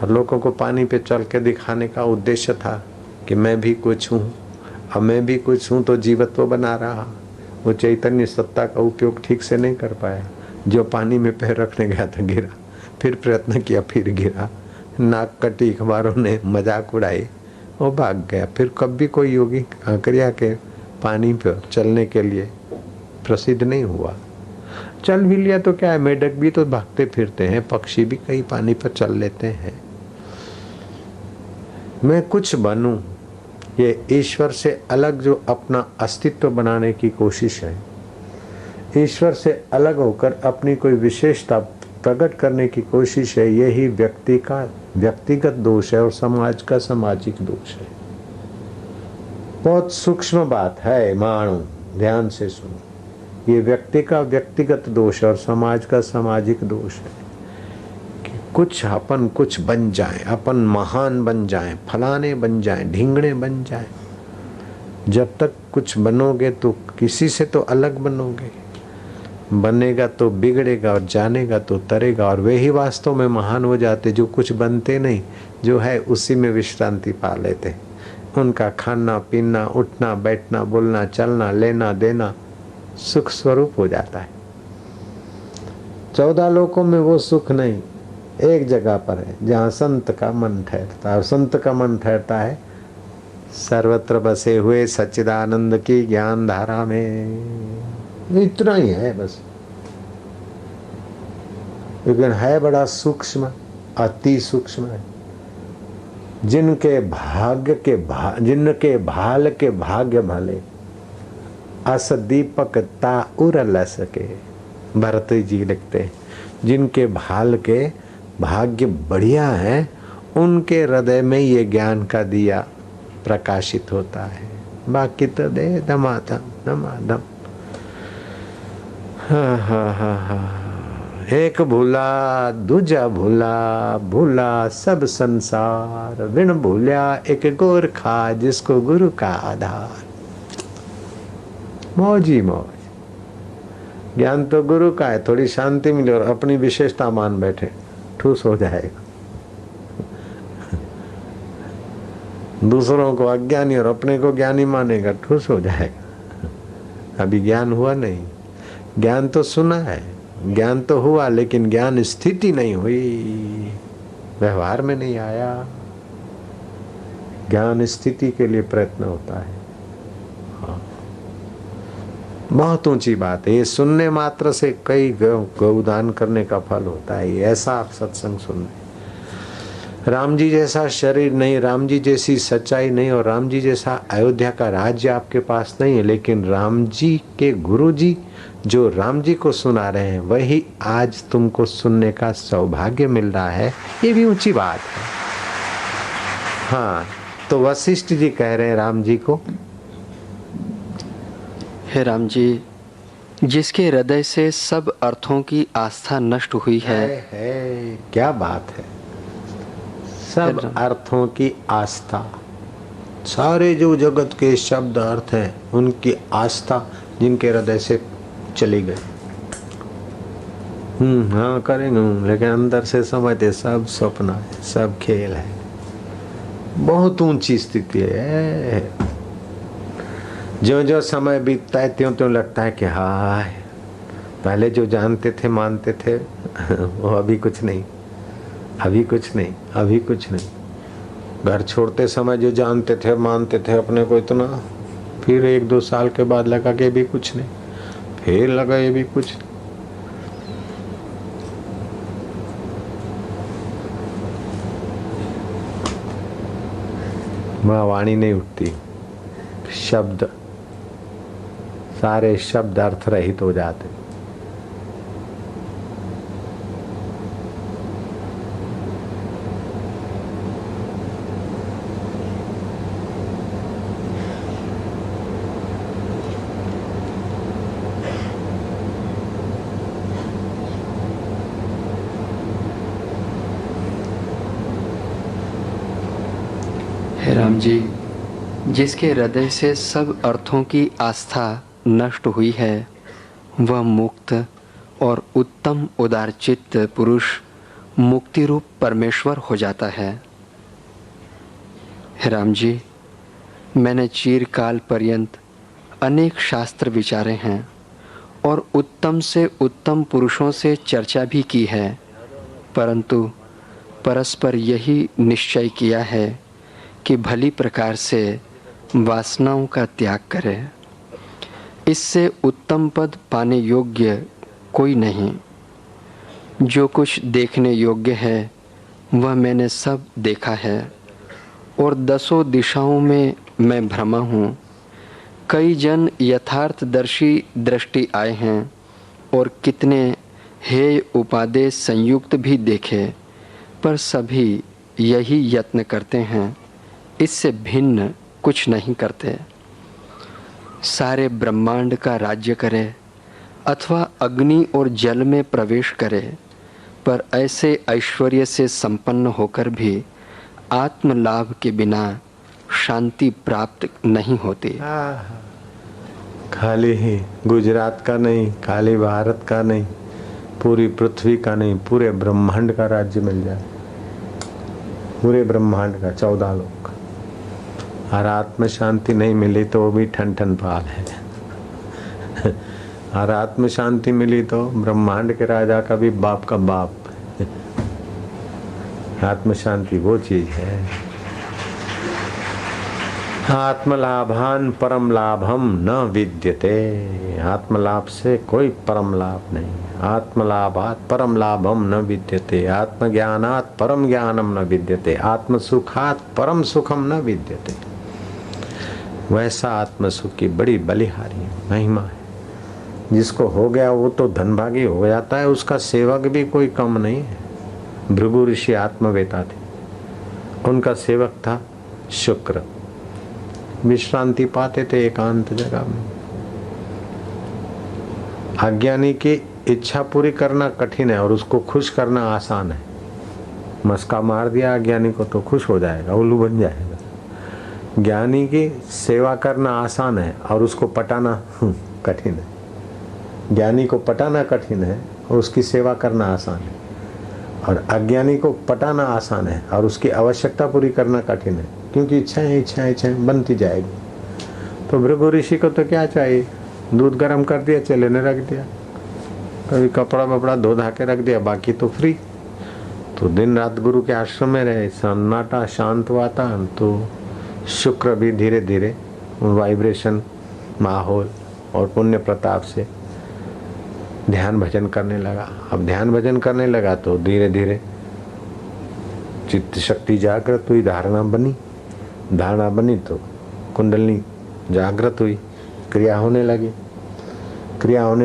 और लोगों को पानी पे चल के दिखाने का उद्देश्य था कि मैं भी कुछ हूँ, अब मैं भी कुछ हूँ तो जीवत्व बना रहा। वो चैतन्य सत्ता का उपयोग ठीक से नहीं कर पाया। जो पानी में पैर रखने गया था गिरा, फिर प्रयत्न किया, फिर गिरा, नाक कटी, अखबारों ने मजाक उड़ाई, वो भाग गया। फिर कभी कोई योगी कांकरिया के पानी पर चलने के लिए प्रसिद्ध नहीं हुआ। चल भी लिया तो क्या है, मेढक भी तो भागते फिरते हैं, पक्षी भी कई पानी पर चल लेते हैं। मैं कुछ बनूं, ये ईश्वर से अलग जो अपना अस्तित्व बनाने की कोशिश है, ईश्वर से अलग होकर अपनी कोई विशेषता प्रकट करने की कोशिश है, यही व्यक्ति का व्यक्तिगत दोष है और समाज का सामाजिक दोष है। बहुत सूक्ष्म बात है, मानो ध्यान से सुनो। ये व्यक्ति का व्यक्तिगत दोष और समाज का सामाजिक दोष है कि कुछ अपन कुछ बन जाए, अपन महान बन जाए, फलाने बन जाए, ढींगड़े बन जाए। जब तक कुछ बनोगे तो किसी से तो अलग बनोगे, बनेगा तो बिगड़ेगा और जानेगा तो तरेगा। और वे ही वास्तव में महान हो जाते जो कुछ बनते नहीं, जो है उसी में विश्रांति पा लेते। उनका खाना पीना, उठना बैठना, बोलना चलना, लेना देना सुख स्वरूप हो जाता है। 14 लोकों में वो सुख नहीं, एक जगह पर है जहाँ संत का मन ठहरता है। और संत का मन ठहरता है सर्वत्र बसे हुए सच्चिदानंद की ज्ञान धारा में। इतना ही है बस, लेकिन है बड़ा सूक्ष्म, अति सूक्ष्म है। जिनके भाल के भाग्य भले, अस दीपक ता उर ल सके। भरत जी लिखते हैं, जिनके भाल के भाग्य बढ़िया है, उनके हृदय में ये ज्ञान का दिया प्रकाशित होता है। बाकी तो दे धमाधम धमाधम। हाँ हाँ हाँ हाँ, एक भूला दूजा भूला, भूला सब संसार, विण भूल्या एक गोरखा जिसको गुरु का आधार। मौज ही मौज। ज्ञान तो गुरु का है, थोड़ी शांति मिले और अपनी विशेषता मान बैठे, ठूस हो जाएगा। दूसरों को अज्ञानी और अपने को ज्ञानी मानेगा, ठूस हो जाएगा। अभी ज्ञान हुआ नहीं। ज्ञान तो सुना है, ज्ञान तो हुआ, लेकिन ज्ञान स्थिति नहीं हुई, व्यवहार में नहीं आया। ज्ञान स्थिति के लिए प्रयत्न होता है। हाँ, बहुत ऊंची बात है। ये सुनने मात्र से कई गौदान करने का फल होता है। ऐसा आप सत्संग सुनने, राम जी जैसा शरीर नहीं, राम जी जैसी सच्चाई नहीं, और राम जी जैसा अयोध्या का राज्य आपके पास नहीं है, लेकिन राम जी के गुरु जी जो राम जी को सुना रहे हैं, वही आज तुमको सुनने का सौभाग्य मिल रहा है। ये भी ऊंची बात है। हाँ, तो वशिष्ठ जी कह रहे हैं राम जी को, हे राम जी, जिसके हृदय से सब अर्थों की आस्था नष्ट हुई है। क्या बात है, सब अर्थों की आस्था, सारे जो जगत के शब्द अर्थ हैं उनकी आस्था जिनके हृदय से चली गई। हाँ करेंगे, लेकिन अंदर से समझते सब स्वप्न है, सब खेल है। बहुत ऊंची स्थिति है। ज्यो ज्यो समय बीतता है त्यों त्यों लगता है कि हाय, पहले जो जानते थे मानते थे वो अभी कुछ नहीं, अभी कुछ नहीं, अभी कुछ नहीं। घर छोड़ते समय जो जानते थे मानते थे अपने को इतना, फिर 1-2 साल के बाद लगा कि भी कुछ नहीं, फिर लगा ये भी कुछ नहीं। वहाँ वाणी नहीं उठती, शब्द, सारे शब्द अर्थ रहित हो जाते। हे राम जी, जिसके हृदय से सब अर्थों की आस्था नष्ट हुई है, वह मुक्त और उत्तम उदारचित्त पुरुष मुक्ति रूप परमेश्वर हो जाता है। हे राम जी, मैंने चिरकाल पर्यंत अनेक शास्त्र विचारे हैं और उत्तम से उत्तम पुरुषों से चर्चा भी की है, परंतु परस्पर यही निश्चय किया है कि भली प्रकार से वासनाओं का त्याग करें। इससे उत्तम पद पाने योग्य कोई नहीं। जो कुछ देखने योग्य है वह मैंने सब देखा है और 10 दिशाओं में मैं भ्रमा हूँ। कई जन यथार्थदर्शी दृष्टि आए हैं और कितने हेय उपादेश संयुक्त भी देखे, पर सभी यही यत्न करते हैं, इससे भिन्न कुछ नहीं करते। सारे ब्रह्मांड का राज्य करे अथवा अग्नि और जल में प्रवेश करे, पर ऐसे ऐश्वर्य से संपन्न होकर भी आत्मलाभ के बिना शांति प्राप्त नहीं होती। खाली ही गुजरात का नहीं, खाली भारत का नहीं, पूरी पृथ्वी का नहीं, पूरे ब्रह्मांड का राज्य मिल जाए, पूरे ब्रह्मांड का 14 लोक। और आत्म शांति नहीं मिली तो वो भी ठन ठन पाल है। और आत्म शांति मिली तो ब्रह्मांड के राजा का भी बाप का बाप। आत्म शांति वो चीज है। आत्मलाभान परम लाभम न विद्यते। आत्मलाभ से कोई परम लाभ नहीं। आत्मलाभात परम लाभम न विद्यते। आत्मज्ञानात परम ज्ञानम न विद्यते। आत्मसुखात परम सुखम न विद्यते। वैसा आत्मसुख की बड़ी बलिहारी महिमा है। जिसको हो गया वो तो धनभागी हो जाता है, उसका सेवक भी कोई कम नहीं है। भृगु ऋषि आत्मवेता थे, उनका सेवक था शुक्र। विश्रांति पाते थे एकांत जगह में। अज्ञानी की इच्छा पूरी करना कठिन है और उसको खुश करना आसान है। मस्का मार दिया अज्ञानी को तो खुश हो जाएगा, उल्लू बन जाएगा। ज्ञानी की सेवा करना आसान है और उसको पटाना कठिन है। ज्ञानी को पटाना कठिन है और उसकी सेवा करना आसान है। और अज्ञानी को पटाना आसान है और उसकी आवश्यकता पूरी करना कठिन है, क्योंकि इच्छाएं इच्छाएं इच्छाएं बनती जाएगी। तो भृगु ऋषि को तो क्या चाहिए, दूध गर्म कर दिया, चले ने रख दिया, कभी कपड़ा वपड़ा धो धा के रख दिया, बाकी तो फ्री। तो दिन रात गुरु के आश्रम में रहे, सन्नाटा शांत वातावरण। तो शुक्र भी धीरे धीरे वाइब्रेशन माहौल और पुण्य प्रताप से ध्यान भजन करने लगा। अब ध्यान भजन करने लगा तो धीरे धीरे चित्त शक्ति जागृत हुई, धारणा बनी तो कुंडलनी जागृत हुई, क्रिया होने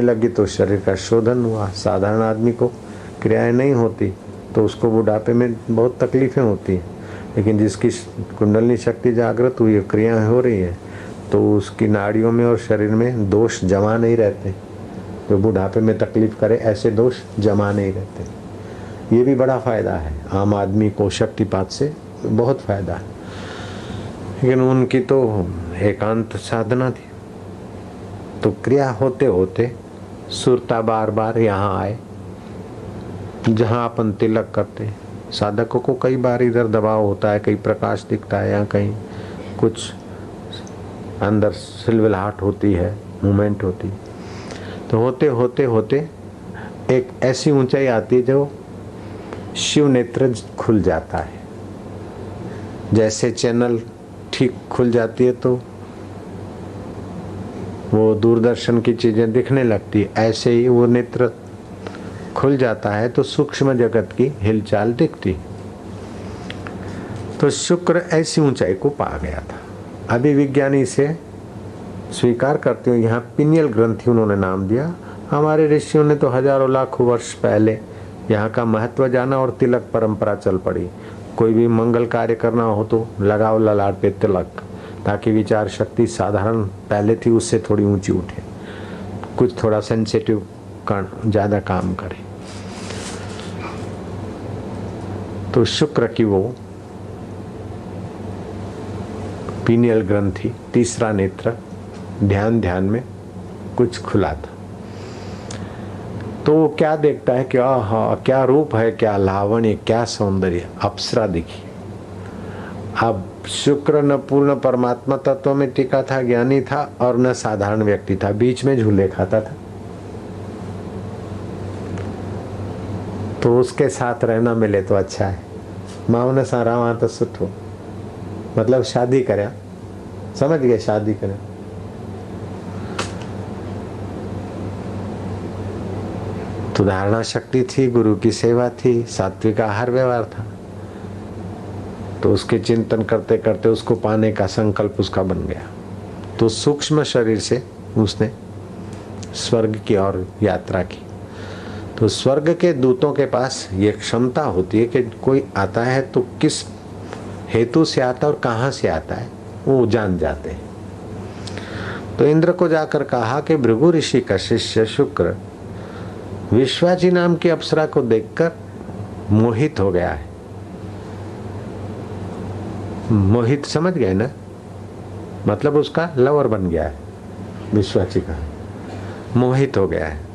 लगी तो शरीर का शोधन हुआ। साधारण आदमी को क्रियाएं नहीं होती तो उसको बुढ़ापे में बहुत तकलीफें होती हैं, लेकिन जिसकी कुंडलनी शक्ति जागृत हुई है, क्रियाएं हो रही है, तो उसकी नाड़ियों में और शरीर में दोष जमा नहीं रहते। जो बुढ़ापे में तकलीफ करे ऐसे दोष जमा नहीं रहते। ये भी बड़ा फायदा है आम आदमी को, शक्तिपात से बहुत फायदा है। लेकिन उनकी तो एकांत साधना थी, तो क्रिया होते होते सुरता बार बार यहाँ आए जहाँ अपन तिलक करते। साधकों को कई बार इधर दबाव होता है, कहीं प्रकाश दिखता है या कहीं कुछ अंदर सिलविलाहट होती है, मूवमेंट होती है। तो होते होते होते एक ऐसी ऊंचाई आती है जो शिव नेत्र खुल जाता है। जैसे चैनल ठीक खुल जाती है तो वो दूरदर्शन की चीजें दिखने लगती है, ऐसे ही वो नेत्र खुल जाता है तो सूक्ष्म जगत की हिलचाल दिखती। तो शुक्र ऐसी ऊंचाई को पा गया था। अभी विज्ञानी से स्वीकार करते हुए यहाँ पिनियल ग्रंथि उन्होंने नाम दिया। हमारे ऋषियों ने तो हजारों लाखों वर्ष पहले यहाँ का महत्व जाना और तिलक परंपरा चल पड़ी। कोई भी मंगल कार्य करना हो तो लगाओ ललाट पे तिलक, ताकि विचार शक्ति साधारण पहले थी उससे थोड़ी ऊंची उठे, कुछ थोड़ा सेंसिटिव ज्यादा काम करे। तो शुक्र की वो पीनियल ग्रंथि, तीसरा नेत्र ध्यान में कुछ खुला था। तो वो क्या देखता है कि आहा क्या रूप है, क्या लावण्य, क्या सौंदर्य, अप्सरा दिखी। अब शुक्र न पूर्ण परमात्मा तत्व में टिका था, ज्ञानी था, और न साधारण व्यक्ति था, बीच में झूले खाता था। तो उसके साथ रहना मिले तो अच्छा है। माँ ने सारा वहां तो सुठो, मतलब शादी करे, समझ गए, शादी करे। तो धारणा शक्ति थी, गुरु की सेवा थी, सात्विक आहार व्यवहार था। तो उसके चिंतन करते करते उसको पाने का संकल्प उसका बन गया। तो सूक्ष्म शरीर से उसने स्वर्ग की ओर यात्रा की। तो स्वर्ग के दूतों के पास ये क्षमता होती है कि कोई आता है तो किस हेतु से आता है और कहां से आता है वो जान जाते हैं। तो इंद्र को जाकर कहा कि भृगु ऋषि का शिष्य शुक्र विश्वाची नाम की अप्सरा को देखकर मोहित हो गया है। मोहित समझ गए ना, मतलब उसका लवर बन गया है। विश्वाची का मोहित हो गया है।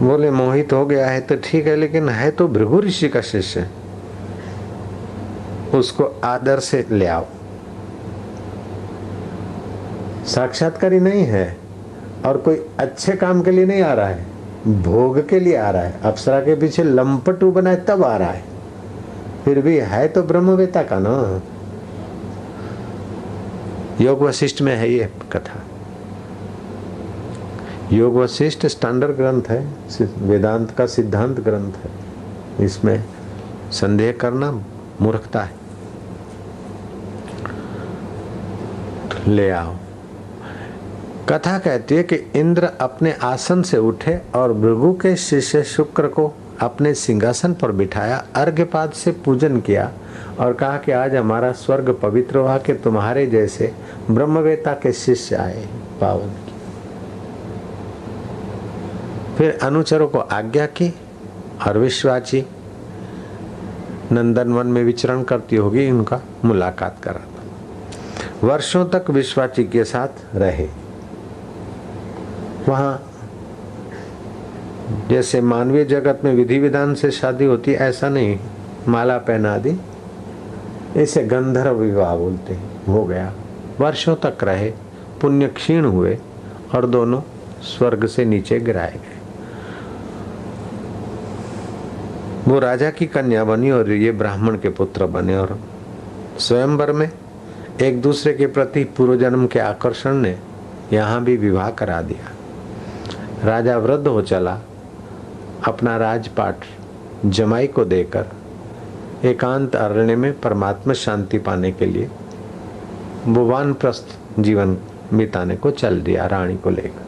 बोले मोहित हो गया है तो ठीक है, लेकिन है तो भृगु ऋषि का शिष्य, उसको आदर से ले आओ। साक्षात्कारी नहीं है और कोई अच्छे काम के लिए नहीं आ रहा है, भोग के लिए आ रहा है। अप्सरा के पीछे लंपटू बनाए तब आ रहा है, फिर भी है तो ब्रह्मवेता का ना। योग वशिष्ठ में है ये कथा। योग वशिष्ठ स्टैंडर्ड ग्रंथ है, वेदांत का सिद्धांत ग्रंथ है। इसमें संदेह करना मूर्खता है। तो ले आओ। कथा कहती है कि इंद्र अपने आसन से उठे और भृगु के शिष्य शुक्र को अपने सिंहासन पर बिठाया, अर्घ्यपाद से पूजन किया और कहा कि आज हमारा स्वर्ग पवित्र हुआ कि तुम्हारे जैसे ब्रह्मवेता के शिष्य आए पावन की। फिर अनुचरों को आज्ञा की और विश्वाची नंदनवन में विचरण करती होगी, उनका मुलाकात करा। वर्षों तक विश्वाची के साथ रहे। वहां जैसे मानवीय जगत में विधि विधान से शादी होती है, ऐसा नहीं, माला पहना दी, इसे गंधर्व विवाह बोलते हैं। हो गया, वर्षों तक रहे, पुण्य क्षीण हुए और दोनों स्वर्ग से नीचे गिराए गए। वो राजा की कन्या बनी और ये ब्राह्मण के पुत्र बने, और स्वयंवर में एक दूसरे के प्रति पूर्व जन्म के आकर्षण ने यहाँ भी विवाह करा दिया। राजा वृद्ध हो चला, अपना राजपाट जमाई को देकर एकांत अरण्य में परमात्मा शांति पाने के लिए वो वानप्रस्थ जीवन बिताने को चल दिया रानी को लेकर।